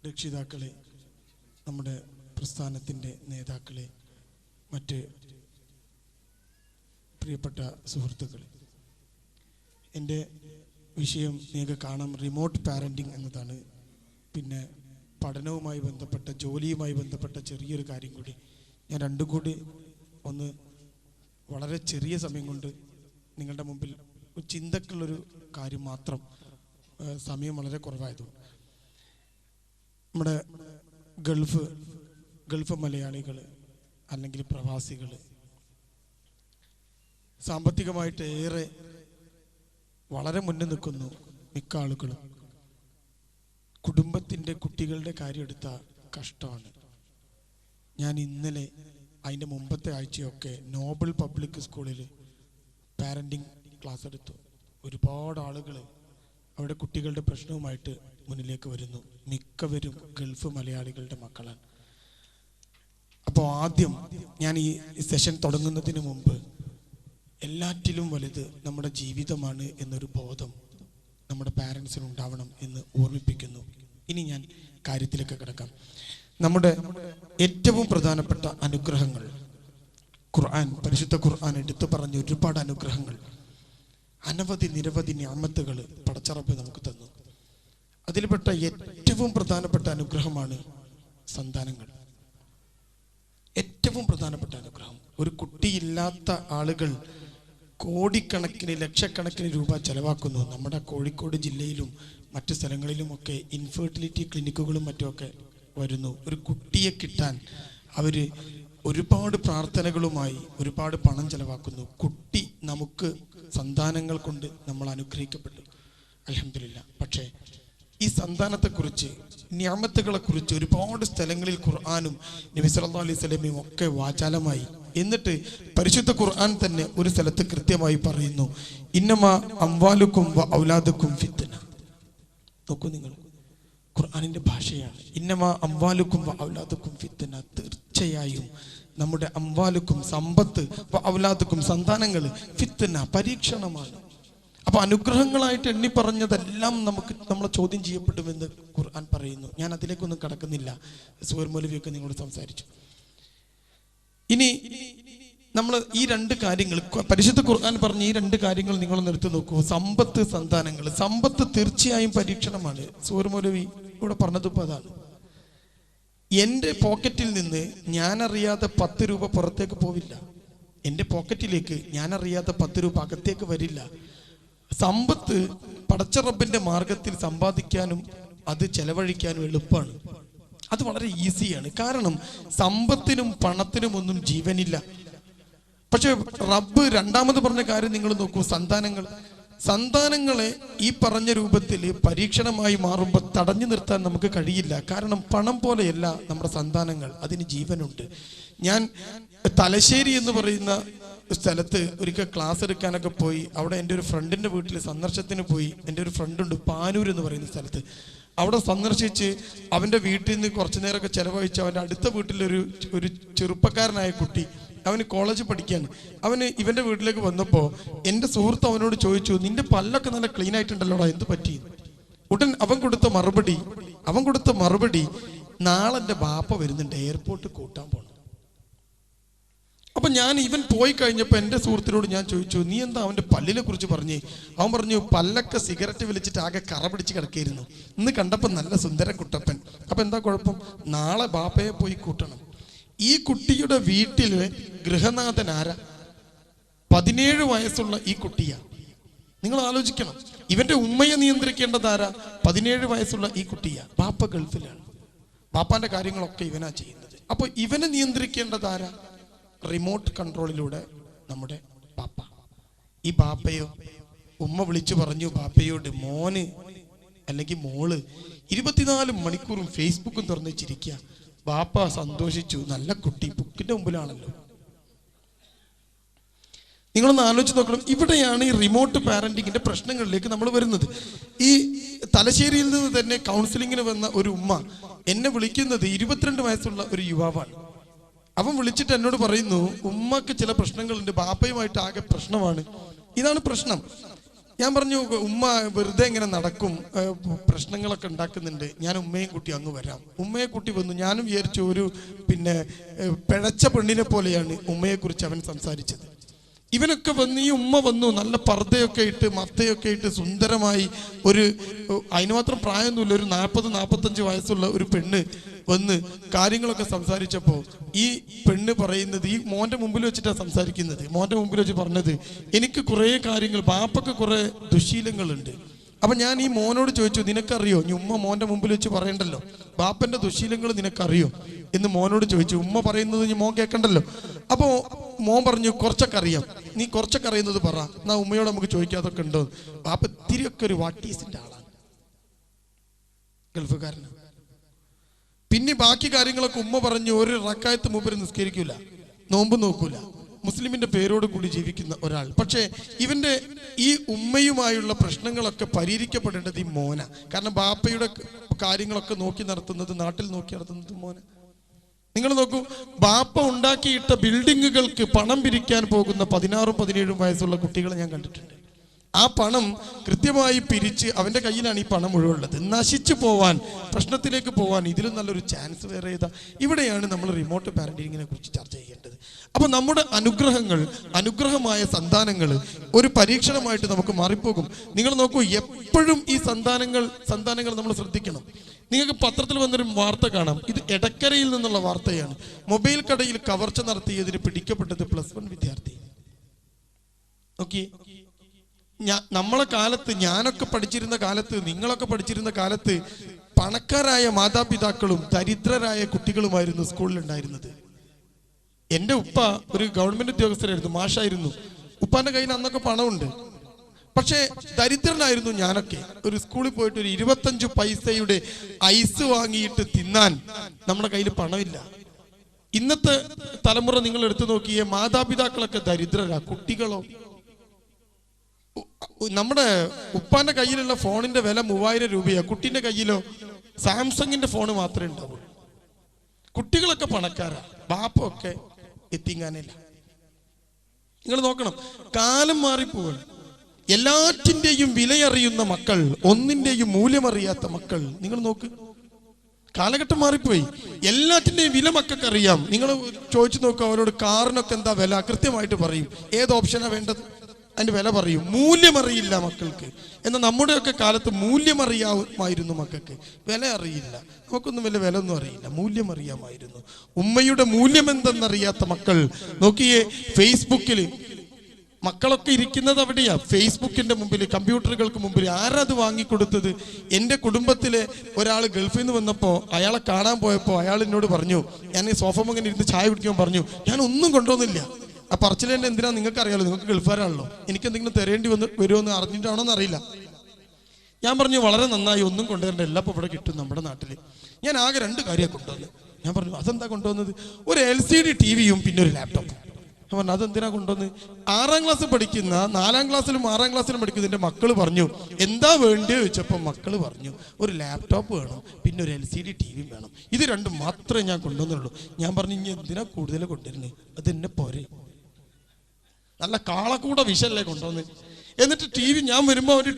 രക്ഷിതാക്കളെ, നമ്മുടെ പ്രസ്ഥാനത്തിൻ്റെ നേതാക്കളെ, മറ്റ് പ്രിയപ്പെട്ട സുഹൃത്തുക്കളെ, എൻ്റെ വിഷയം നിങ്ങൾക്ക് കാണാം, റിമോട്ട് പാരൻറ്റിങ് എന്നതാണ്. പിന്നെ പഠനവുമായി ബന്ധപ്പെട്ട, ജോലിയുമായി ബന്ധപ്പെട്ട ചെറിയൊരു കാര്യം കൂടി ഞാൻ രണ്ടും കൂടി ഒന്ന് വളരെ ചെറിയ സമയം കൊണ്ട് നിങ്ങളുടെ മുമ്പിൽ ഒരു ചിന്തക്കുള്ളൊരു കാര്യം മാത്രം, സമയം വളരെ കുറവായതുകൊണ്ട്. നമ്മുടെ ഗൾഫ് മലയാളികൾ അല്ലെങ്കിൽ പ്രവാസികൾ സാമ്പത്തികമായിട്ട് ഏറെ വളരെ മുന്നിൽ നിൽക്കുന്നു. മിക്ക ആളുകളും കുടുംബത്തിൻ്റെ കുട്ടികളുടെ കാര്യം എടുത്താൽ കഷ്ടമാണ്. ഞാൻ ഇന്നലെ അതിൻ്റെ മുമ്പത്തെ ആഴ്ചയൊക്കെ നോബൽ പബ്ലിക് സ്കൂളിൽ പാരൻറ്റിങ് ക്ലാസ് എടുത്തു. ഒരുപാട് ആളുകൾ അവിടെ കുട്ടികളുടെ പ്രശ്നവുമായിട്ട് മുന്നിലേക്ക് വരുന്നു. മിക്കവരും ഗൾഫ് മലയാളികളുടെ മക്കളാണ്. അപ്പോൾ ആദ്യം ഞാൻ ഈ സെഷൻ തുടങ്ങുന്നതിന് മുമ്പ് എല്ലാറ്റിലും വലുത് നമ്മുടെ ജീവിതമാണ് എന്നൊരു ബോധം നമ്മുടെ പാരൻസിന് ഉണ്ടാവണം എന്ന് ഓർമ്മിപ്പിക്കുന്നു. ഇനി ഞാൻ കാര്യത്തിലേക്ക് കിടക്കാം. നമ്മുടെ ഏറ്റവും പ്രധാനപ്പെട്ട അനുഗ്രഹങ്ങൾ, ഖുർആൻ, പരിശുദ്ധ ഖുർആൻ എടുത്തു പറഞ്ഞ ഒരുപാട് അനുഗ്രഹങ്ങൾ, അനവധി നിരവധി നിഅമത്തുകൾ പടച്ച റബ്ബ് നമുക്ക് തന്നു. അതിൽപ്പെട്ട ഏറ്റവും പ്രധാനപ്പെട്ട അനുഗ്രഹമാണ് സന്താനങ്ങൾ. ഏറ്റവും പ്രധാനപ്പെട്ട അനുഗ്രഹം. ഒരു കുട്ടിയില്ലാത്ത ആളുകൾ കോടിക്കണക്കിന് ലക്ഷക്കണക്കിന് രൂപ ചെലവാക്കുന്നു. നമ്മുടെ കോഴിക്കോട് ജില്ലയിലും മറ്റു സ്ഥലങ്ങളിലുമൊക്കെ ഇൻഫെർട്ടിലിറ്റി ക്ലിനിക്കുകളും മറ്റുമൊക്കെ വരുന്നു. ഒരു കുട്ടിയെ കിട്ടാൻ അവർ ഒരുപാട് പ്രാർത്ഥനകളുമായി ഒരുപാട് പണം ചെലവാക്കുന്നു. കുട്ടി നമുക്ക് സന്താനങ്ങൾ കൊണ്ട് നമ്മൾ അനുഗ്രഹിക്കപ്പെട്ടു, അൽഹംദുലില്ലാ. പക്ഷേ ഈ സന്താനത്തെക്കുറിച്ച്, നിഅമത്തുകളെക്കുറിച്ച് ഒരുപാട് സ്ഥലങ്ങളിൽ ഖുർആനും നബി സല്ലല്ലാഹു അലൈഹി വസല്ലമയും ഒക്കെ വാചാലമായി. എന്നിട്ട് പരിശുദ്ധ ഖുർആൻ തന്നെ ഒരു സ്ഥലത്ത് കൃത്യമായി പറയുന്നു, ഇന്നമാ അംവാലുക്കും വ ഔലാദുക്കും ഫിത്ന. നോക്കൂ നിങ്ങൾ, ഖുർആനിന്റെ ഭാഷയാണ്. ഇന്നമാ അംവാലുക്കും വ ഔലാദുക്കും ഫിത്ന. തീർച്ചയായും നമ്മുടെ അംവാലുക്കും, സമ്പത്ത്, വ ഔലാദുക്കും, സന്താനങ്ങൾ, ഫിത്ന, പരീക്ഷണമാണ്. അപ്പൊ അനുഗ്രഹങ്ങളായിട്ട് എണ്ണി പറഞ്ഞതെല്ലാം നമ്മളെ ചോദ്യം ചെയ്യപ്പെടുമെന്ന് ഖുർആൻ പറയുന്നു. ഞാൻ അതിലേക്കൊന്നും കടക്കുന്നില്ല. സുഹൈർ മൗലവിയൊക്കെ നിങ്ങളോട് സംസാരിച്ചു. ഇനി നമ്മൾ ഈ രണ്ട് കാര്യങ്ങൾ, പരിശുദ്ധ ഖുർആൻ പറഞ്ഞ ഈ രണ്ട് കാര്യങ്ങൾ നിങ്ങളൊന്ന് എടുത്തു നോക്കൂ. സമ്പത്ത്, സന്താനങ്ങൾ. സമ്പത്ത് തീർച്ചയായും പരീക്ഷണമാണ്. സുഹൈർ മൗലവി ഇവിടെ പറഞ്ഞതിപ്പോൾ അതാണ്. എൻ്റെ പോക്കറ്റിൽ നിന്ന് ഞാനറിയാതെ 10 രൂപ പുറത്തേക്ക് പോവില്ല. എൻ്റെ പോക്കറ്റിലേക്ക് ഞാനറിയാതെ 10 രൂപ അകത്തേക്ക് വരില്ല. സമ്പത്ത് പടച്ച റബ്ബിന്റെ മാർഗത്തിൽ സമ്പാദിക്കാനും അത് ചെലവഴിക്കാനും എളുപ്പമാണ്. അത് വളരെ ഈസിയാണ്. കാരണം സമ്പത്തിനും പണത്തിനും ഒന്നും ജീവനില്ല. പക്ഷെ റബ്ബ് രണ്ടാമത് പറഞ്ഞ കാര്യം നിങ്ങൾ നോക്കൂ, സന്താനങ്ങളെ ഈ പറഞ്ഞ രൂപത്തിൽ പരീക്ഷണമായി മാറുമ്പോൾ തടഞ്ഞു നിർത്താൻ നമുക്ക് കഴിയില്ല. കാരണം പണം പോലെയല്ല നമ്മുടെ സന്താനങ്ങൾ, അതിന് ജീവനുണ്ട്. ഞാൻ തലശ്ശേരി എന്ന് പറയുന്ന സ്ഥലത്ത് ഒരിക്കൽ ക്ലാസ് എടുക്കാനൊക്കെ പോയി. അവിടെ എൻ്റെ ഒരു ഫ്രണ്ടിൻ്റെ വീട്ടിൽ സന്ദർശനത്തിന് പോയി. എൻ്റെ ഒരു ഫ്രണ്ടുണ്ട് പാനൂർ എന്ന് പറയുന്ന സ്ഥലത്ത്. അവിടെ സന്ദർശിച്ച് അവൻ്റെ വീട്ടിൽ നിന്ന് കുറച്ചു നേരമൊക്കെ ചിലവഴിച്ച് അവൻ്റെ അടുത്ത വീട്ടിലൊരു ചെറുപ്പക്കാരനായ കുട്ടി, അവന് കോളേജ് പഠിക്കുകയാണ്. അവന് ഇവൻ്റെ വീട്ടിലേക്ക് വന്നപ്പോൾ എൻ്റെ സുഹൃത്ത് അവനോട് ചോദിച്ചു, നിന്റെ പല്ലൊക്കെ നല്ല ക്ലീൻ ആയിട്ടുണ്ടല്ലോടാ, എന്ത് പറ്റി? ഉടൻ അവൻ കൊടുത്ത മറുപടി നാളെ എൻ്റെ ബാപ്പ വരുന്നുണ്ട്, എയർപോർട്ട് കൂട്ടാൻ പോകണം. അപ്പൊ ഞാൻ ഇവൻ പോയി കഴിഞ്ഞപ്പോൾ എൻ്റെ സുഹൃത്തിനോട് ഞാൻ ചോദിച്ചു, നീ എന്താ അവൻ്റെ പല്ലിനെ കുറിച്ച് പറഞ്ഞേ? അവൻ പറഞ്ഞു, പല്ലൊക്കെ സിഗരറ്റ് വലിച്ചിട്ട് ആകെ കറ പിടിച്ച് കിടക്കായിരുന്നു, ഇന്ന് കണ്ടപ്പോൾ നല്ല സുന്ദര കുട്ടപ്പൻ. അപ്പൊ എന്താ കുഴപ്പം? നാളെ ബാപ്പയെ പോയി കൂട്ടണം. ഈ കുട്ടിയുടെ വീട്ടിലെ ഗൃഹനാഥൻ ആരാ? 17 വയസ്സുള്ള ഈ കുട്ടിയാ. നിങ്ങൾ ആലോചിക്കണം, ഇവന്റെ ഉമ്മയെ നിയന്ത്രിക്കേണ്ടത് ആരാ? 17 വയസ്സുള്ള ഈ കുട്ടിയാ. ബാപ്പ ഗൾഫിലാണ്, ബാപ്പാന്റെ കാര്യങ്ങളൊക്കെ ഇവനാ ചെയ്യുന്നത്. അപ്പൊ ഇവനെ നിയന്ത്രിക്കേണ്ടത് ആരാ? റിമോട്ട് കൺട്രോളിലൂടെ നമ്മുടെ ബാപ്പ. ഈ ബാപ്പയോ ഉമ്മ വിളിച്ചു പറഞ്ഞു ബാപ്പയോട്, മോന് അല്ലെങ്കിൽ മോള് 24 മണിക്കൂറും ഫേസ്ബുക്കും തുറന്നു വെച്ചിരിക്കുക. ബാപ്പ സന്തോഷിച്ചു, നല്ല കുട്ടി, ബുക്കിന്റെ മുമ്പിലാണല്ലോ. നിങ്ങളൊന്ന് ആലോചിച്ച് നോക്കണം. ഇവിടെയാണ് ഈ റിമോട്ട് പാരന്റിങ്ങിന്റെ പ്രശ്നങ്ങളിലേക്ക് നമ്മൾ വരുന്നത്. ഈ തലശ്ശേരിയിൽ നിന്ന് തന്നെ കൗൺസിലിങ്ങിന് വന്ന ഒരു ഉമ്മ എന്നെ വിളിക്കുന്നത് 22 വയസ്സുള്ള ഒരു യുവാവാണ്. അവൻ വിളിച്ചിട്ട് എന്നോട് പറയുന്നു, ഉമ്മക്ക് ചില പ്രശ്നങ്ങളുണ്ട്, ബാപ്പയുമായിട്ട് ആകെ പ്രശ്നമാണ്, ഇതാണ് പ്രശ്നം. ഞാൻ പറഞ്ഞു, ഉമ്മ വെറുതെ ഇങ്ങനെ നടക്കും, പ്രശ്നങ്ങളൊക്കെ ഉണ്ടാക്കുന്നുണ്ട്, ഞാൻ ഉമ്മയും കുട്ടി അങ്ങ് വരാം. ഉമ്മയെ കുട്ടി വന്നു. ഞാനും വിചാരിച്ചു ഒരു പിഴച്ച പെണ്ണിനെ പോലെയാണ് ഉമ്മയെക്കുറിച്ച് അവൻ സംസാരിച്ചത്. ഇവനൊക്കെ വന്ന്, ഈ ഉമ്മ വന്നു, നല്ല പർദ്ദയൊക്കെ ഇട്ട് മത്തയൊക്കെ ഇട്ട് സുന്ദരമായി, അതിന് മാത്രം പ്രായമൊന്നുമില്ല, ഒരു 40-45 വയസ്സുള്ള ഒരു പെണ്ണ് വന്ന് കാര്യങ്ങളൊക്കെ സംസാരിച്ചപ്പോൾ ഈ പെണ്ണ് പറയുന്നത്, ഈ മോന്റെ മുമ്പിൽ വെച്ചിട്ടാണ് സംസാരിക്കുന്നത്. മോന്റെ മുമ്പിൽ വെച്ച് പറഞ്ഞത്, എനിക്ക് കുറേ കാര്യങ്ങൾ, ബാപ്പക്ക് കുറെ ദുശീലങ്ങളുണ്ട്. അപ്പൊ ഞാൻ ഈ മോനോട് ചോദിച്ചു, നിനക്കറിയോ? നീ ഉമ്മ മോന്റെ മുമ്പിൽ വെച്ച് പറയണ്ടല്ലോ, ബാപ്പന്റെ ദുശീലങ്ങൾ നിനക്കറിയോ എന്ന് മോനോട് ചോദിച്ചു. ഉമ്മ പറയുന്നത് നീ മോൻ കേൾക്കണ്ടല്ലോ. അപ്പോ മോൻ പറഞ്ഞു, കുറച്ചൊക്കെ അറിയാം. നീ കുറച്ചൊക്കെ അറിയുന്നത് പറ, എന്നാ ഉമ്മയോട് നമുക്ക് ചോദിക്കാതൊക്കെ ഉണ്ടോ. ബാപ്പ തിരിയൊക്കെ ഒരു വാട്ടീസിന്റെ ആളാണ്, ഗൾഫുകാരനാണ്. പിന്നെ ബാക്കി കാര്യങ്ങളൊക്കെ ഉമ്മ പറഞ്ഞു, ഒരു റക്കായത്ത് മൂപ്പര് നിസ്കരിക്കൂല, നോമ്പ് നോക്കൂല, മുസ്ലിമിന്റെ പേരോട് കൂടി ജീവിക്കുന്ന ഒരാൾ. പക്ഷേ ഇവന്റെ ഈ ഉമ്മയുമായുള്ള പ്രശ്നങ്ങളൊക്കെ പരിഹരിക്കപ്പെടേണ്ടത് ഈ മോന. കാരണം ബാപ്പയുടെ കാര്യങ്ങളൊക്കെ നോക്കി നടത്തുന്നത്, നാട്ടിൽ നോക്കി നടത്തുന്നത് മോന. നിങ്ങൾ നോക്കൂ, ബാപ്പ ഉണ്ടാക്കിയിട്ട ബിൽഡിങ്ങുകൾക്ക് പണം പിരിക്കാൻ പോകുന്ന 16-17 വയസ്സുള്ള കുട്ടികളെ ഞാൻ കണ്ടിട്ടുണ്ട്. ആ പണം കൃത്യമായി പിരിച്ച് അവന്റെ കയ്യിലാണ് ഈ പണം മുഴുവനുള്ളത്. നശിച്ചു പോവാൻ, പ്രശ്നത്തിലേക്ക് പോവാൻ ഇതിലും നല്ലൊരു ചാൻസ് വേറെ ഏതാ? ഇവിടെയാണ് നമ്മൾ റിമോട്ട് പാരന്റിങ്ങിനെ കുറിച്ച് ചർച്ച ചെയ്യേണ്ടത്. അപ്പൊ നമ്മുടെ അനുഗ്രഹമായ സന്താനങ്ങൾ ഒരു പരീക്ഷണമായിട്ട് നമുക്ക് മാറിപ്പോകും. നിങ്ങൾ നോക്കൂ, എപ്പോഴും ഈ സന്താനങ്ങൾ നമ്മൾ ശ്രദ്ധിക്കണം. നിങ്ങൾക്ക് പത്രത്തിൽ വന്നൊരു വാർത്ത കാണാം. ഇത് എടക്കരയിൽ നിന്നുള്ള വാർത്തയാണ്. മൊബൈൽ കടയിൽ കവർച്ച നടത്തിയതിന് പിടിക്കപ്പെട്ടത് +1 വിദ്യാർത്ഥി. ഓക്കെ, നമ്മളെ കാലത്ത്, ഞാനൊക്കെ പഠിച്ചിരുന്ന കാലത്ത്, നിങ്ങളൊക്കെ പഠിച്ചിരുന്ന കാലത്ത് പണക്കാരായ മാതാപിതാക്കളും ദരിദ്രരായ കുട്ടികളുമായിരുന്നു സ്കൂളിൽ ഉണ്ടായിരുന്നത്. എൻ്റെ ഉപ്പ ഒരു ഗവൺമെന്റ് ഉദ്യോഗസ്ഥരായിരുന്നു, മാഷായിരുന്നു. ഉപ്പാന്റെ കയ്യിൽ അന്നൊക്കെ പണമുണ്ട്. പക്ഷേ ദരിദ്രനായിരുന്നു ഞാനൊക്കെ. ഒരു സ്കൂളിൽ പോയിട്ട് ഒരു 25 പൈസയുടെ ഐസ് വാങ്ങിയിട്ട് തിന്നാൻ നമ്മുടെ കയ്യിൽ പണമില്ല. ഇന്നത്തെ തലമുറ നിങ്ങൾ എടുത്തു നോക്കിയേ, മാതാപിതാക്കളൊക്കെ ദരിദ്രരാ, കുട്ടികളോ. നമ്മുടെ ഉപ്പാന്റെ കയ്യിലുള്ള ഫോണിന്റെ വില 3000 രൂപയാ, കുട്ടിന്റെ കയ്യിലോ സാംസങ്ങിന്റെ ഫോൺ മാത്രമേ ഉണ്ടാവുള്ളൂ. കുട്ടികളൊക്കെ പണക്കാരാ, ബാപ്പൊക്കെ എത്തിങ്ങാനില്ല. നിങ്ങൾ നോക്കണം, കാലം മാറിപ്പോവാണ്. എല്ലാറ്റിൻ്റെയും വിലയറിയുന്ന മക്കൾ, ഒന്നിന്റെയും മൂല്യമറിയാത്ത മക്കൾ. നിങ്ങൾ നോക്ക്, കാലഘട്ടം മാറിപ്പോയി. എല്ലാറ്റിൻ്റെയും വില മക്കൾക്ക് അറിയാം. നിങ്ങൾ ചോദിച്ചു നോക്കുക അവരോട്, കാറിനൊക്കെ എന്താ വില കൃത്യമായിട്ട് പറയും. ഏത് ഓപ്ഷനാണ് വേണ്ടത്, അതിന്റെ വില പറയും. മൂല്യമറിയില്ല മക്കൾക്ക്. എന്നാൽ നമ്മുടെയൊക്കെ കാലത്ത് മൂല്യമറിയാമായിരുന്നു മക്കൾക്ക്, വില അറിയില്ല. നമുക്കൊന്നും വലിയ വില ഒന്നും അറിയില്ല, മൂല്യം അറിയാമായിരുന്നു. ഉമ്മയുടെ മൂല്യം എന്തെന്നറിയാത്ത മക്കൾ. നോക്കിയേ, ഫേസ്ബുക്കിൽ മക്കളൊക്കെ ഇരിക്കുന്നത് അവിടെയാ, ഫേസ്ബുക്കിന്റെ മുമ്പിൽ, കമ്പ്യൂട്ടറുകൾക്ക് മുമ്പിൽ. ആരത് വാങ്ങിക്കൊടുത്തത്? എൻ്റെ കുടുംബത്തിലെ ഒരാൾ ഗൾഫിൽ നിന്ന് വന്നപ്പോൾ അയാളെ കാണാൻ പോയപ്പോൾ അയാൾ എന്നോട് പറഞ്ഞു, ഞാൻ ഈ സോഫ മകൻ ഇരുന്ന് ചായ കുടിക്കാൻ പറഞ്ഞു, ഞാൻ ഒന്നും കൊണ്ടുവന്നില്ല, ആ പറച്ചിൽ തന്നെ എന്തിനാ നിങ്ങൾക്ക് അറിയാലോ, നിങ്ങൾക്ക് ഗൾഫുകാരാണല്ലോ, എനിക്ക് എന്തെങ്കിലും തരേണ്ടി വരുമോ അറിഞ്ഞിട്ടാണോ എന്നറിയില്ല. ഞാൻ പറഞ്ഞു വളരെ നന്നായി, ഒന്നും കൊണ്ടുവരേണ്ട, എല്ലാം ഇപ്പോൾ ഇവിടെ കിട്ടും നമ്മുടെ നാട്ടിൽ. ഞാൻ ആകെ 2 കാര്യമാണ് കൊണ്ടുവന്നത്. ഞാൻ പറഞ്ഞു അതെന്താ കൊണ്ടുവന്നത്? ഒരു LCD TV-യും പിന്നെ ഒരു ലാപ്ടോപ്പും. ഞാൻ പറഞ്ഞു അതെന്തിനാ കൊണ്ടുവന്നത്? 6ാം ക്ലാസ് പഠിക്കുന്ന, 4ാം ക്ലാസ്സിലും 6ാം ക്ലാസ്സിലും പഠിക്കുന്ന എൻ്റെ മക്കൾ പറഞ്ഞു എന്താ വേണ്ടി ചോദിച്ചപ്പോൾ മക്കൾ പറഞ്ഞു ഒരു ലാപ്ടോപ്പ് വേണം, പിന്നെ ഒരു LCD TV-യും വേണം. ഇത് 2 മാത്രമേ ഞാൻ കൊണ്ടുവന്നുള്ളൂ. ഞാൻ പറഞ്ഞു ഇനി എന്തിനാ കൂടുതൽ കൊണ്ടുവരുന്നത്, അത് എന്നെ പോരെ, നല്ല കാളക്കൂട വിഷല്ലേ കൊണ്ടുവന്ന്. എന്നിട്ട് TV ഞാൻ വരുമ്പോൾ ഒരു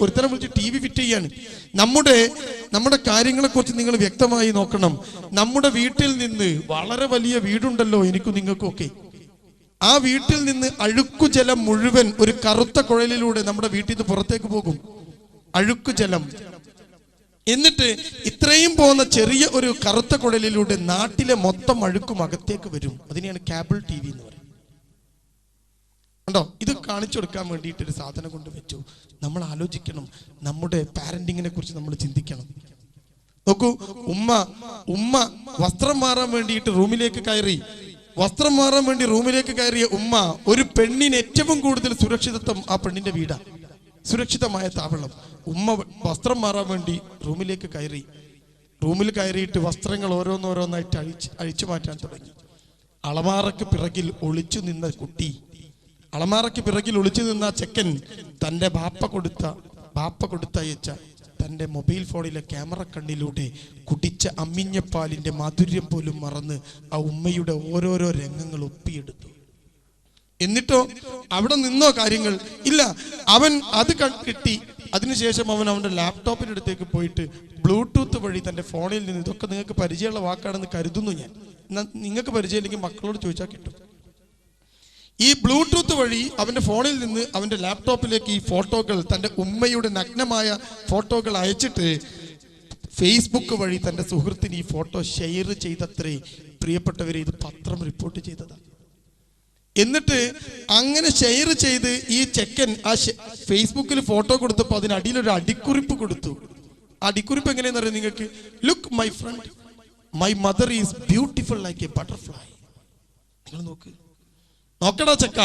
ഒരുത്തരം വിളിച്ച് TV ഫിറ്റ് ചെയ്യാണ്. നമ്മുടെ കാര്യങ്ങളെക്കുറിച്ച് നിങ്ങൾ വ്യക്തമായി നോക്കണം. നമ്മുടെ വീട്ടിൽ നിന്ന്, വളരെ വലിയ വീടുണ്ടല്ലോ എനിക്കും നിങ്ങൾക്കും ഒക്കെ, ആ വീട്ടിൽ നിന്ന് അഴുക്കുജലം മുഴുവൻ ഒരു കറുത്ത കുഴലിലൂടെ നമ്മുടെ വീട്ടിൽ നിന്ന് പുറത്തേക്ക് പോകും, അഴുക്കുജലം. എന്നിട്ട് ഇത്രയും പോകുന്ന ചെറിയ ഒരു കറുത്ത കുഴലിലൂടെ നാട്ടിലെ മൊത്തം അഴുക്കും അകത്തേക്ക് വരും. അതിനെയാണ് കേബിൾ TV എന്ന് പറയുന്നത്. കണ്ടോ, ഇത് കാണിച്ചു കൊടുക്കാൻ വേണ്ടിയിട്ട് ഒരു സാധനം കൊണ്ട് വെച്ചു. നമ്മൾ ആലോചിക്കണം, നമ്മുടെ പാരന്റിങ്ങിനെ കുറിച്ച് നമ്മൾ ചിന്തിക്കണം. നോക്കൂ, ഉമ്മ വസ്ത്രം മാറാൻ വേണ്ടിയിട്ട് റൂമിലേക്ക് കയറി, വസ്ത്രം മാറാൻ വേണ്ടി റൂമിലേക്ക് കയറിയ ഉമ്മ, ഒരു പെണ്ണിന് ഏറ്റവും കൂടുതൽ സുരക്ഷിതത്വം ആ പെണ്ണിന്റെ വീടാ, സുരക്ഷിതമായ താവളം. ഉമ്മ വസ്ത്രം മാറാൻ വേണ്ടി റൂമിലേക്ക് കയറി. റൂമിൽ കയറിയിട്ട് വസ്ത്രങ്ങൾ ഓരോന്നോരോന്നായിട്ട് അഴിച്ചു മാറ്റാൻ തുടങ്ങി. അളമാറയ്ക്ക് പിറകിൽ ഒളിച്ചു നിന്ന കുട്ടി, അളമാറയ്ക്ക് പിറകിൽ ഒളിച്ചു നിന്ന ചെക്കൻ തൻ്റെ ബാപ്പ കൊടുത്തയച്ച തൻ്റെ മൊബൈൽ ഫോണിലെ ക്യാമറ കണ്ണിലൂടെ കുടിച്ച അമ്മിഞ്ഞപ്പാലിൻ്റെ മാധുര്യം പോലും മറന്ന് ആ ഉമ്മയുടെ ഓരോരോ രംഗങ്ങൾ ഒപ്പിയെടുത്തു. എന്നിട്ടോ അവിടെ നിന്നോ കാര്യങ്ങൾ ഇല്ല. അവൻ അത് കിട്ടി. അതിനുശേഷം അവൻ്റെ ലാപ്ടോപ്പിൻ്റെ അടുത്തേക്ക് പോയിട്ട് ബ്ലൂടൂത്ത് വഴി തൻ്റെ ഫോണിൽ നിന്ന്, ഇതൊക്കെ നിങ്ങൾക്ക് പരിചയമുള്ള വാക്കാണെന്ന് കരുതുന്നു ഞാൻ, എന്നാൽ നിങ്ങൾക്ക് പരിചയമില്ലെങ്കിൽ മക്കളോട് ചോദിച്ചാൽ കിട്ടും. ഈ ബ്ലൂടൂത്ത് വഴി അവൻ്റെ ഫോണിൽ നിന്ന് അവൻ്റെ ലാപ്ടോപ്പിലേക്ക് ഈ ഫോട്ടോകൾ, തൻ്റെ ഉമ്മയുടെ നഗ്നമായ ഫോട്ടോകൾ അയച്ചിട്ട് ഫേസ്ബുക്ക് വഴി തൻ്റെ സുഹൃത്തിന് ഈ ഫോട്ടോ ഷെയർ ചെയ്തത്രേ. പ്രിയപ്പെട്ടവരെ, ഇത് പത്രം റിപ്പോർട്ട് ചെയ്തതാണ്. എന്നിട്ട് അങ്ങനെ ഷെയർ ചെയ്ത് ഈ ചെക്കൻ ആ ഫേസ്ബുക്കിൽ ഫോട്ടോ കൊടുത്തപ്പോൾ അതിനടിയിലൊരു അടിക്കുറിപ്പ് കൊടുത്തു. അടിക്കുറിപ്പ് എങ്ങനെയാണെന്ന് അറിയാം നിങ്ങൾക്ക്? Look my friend, my mother is beautiful like A butterfly. നിങ്ങൾ നോക്കടാ ചെക്ക.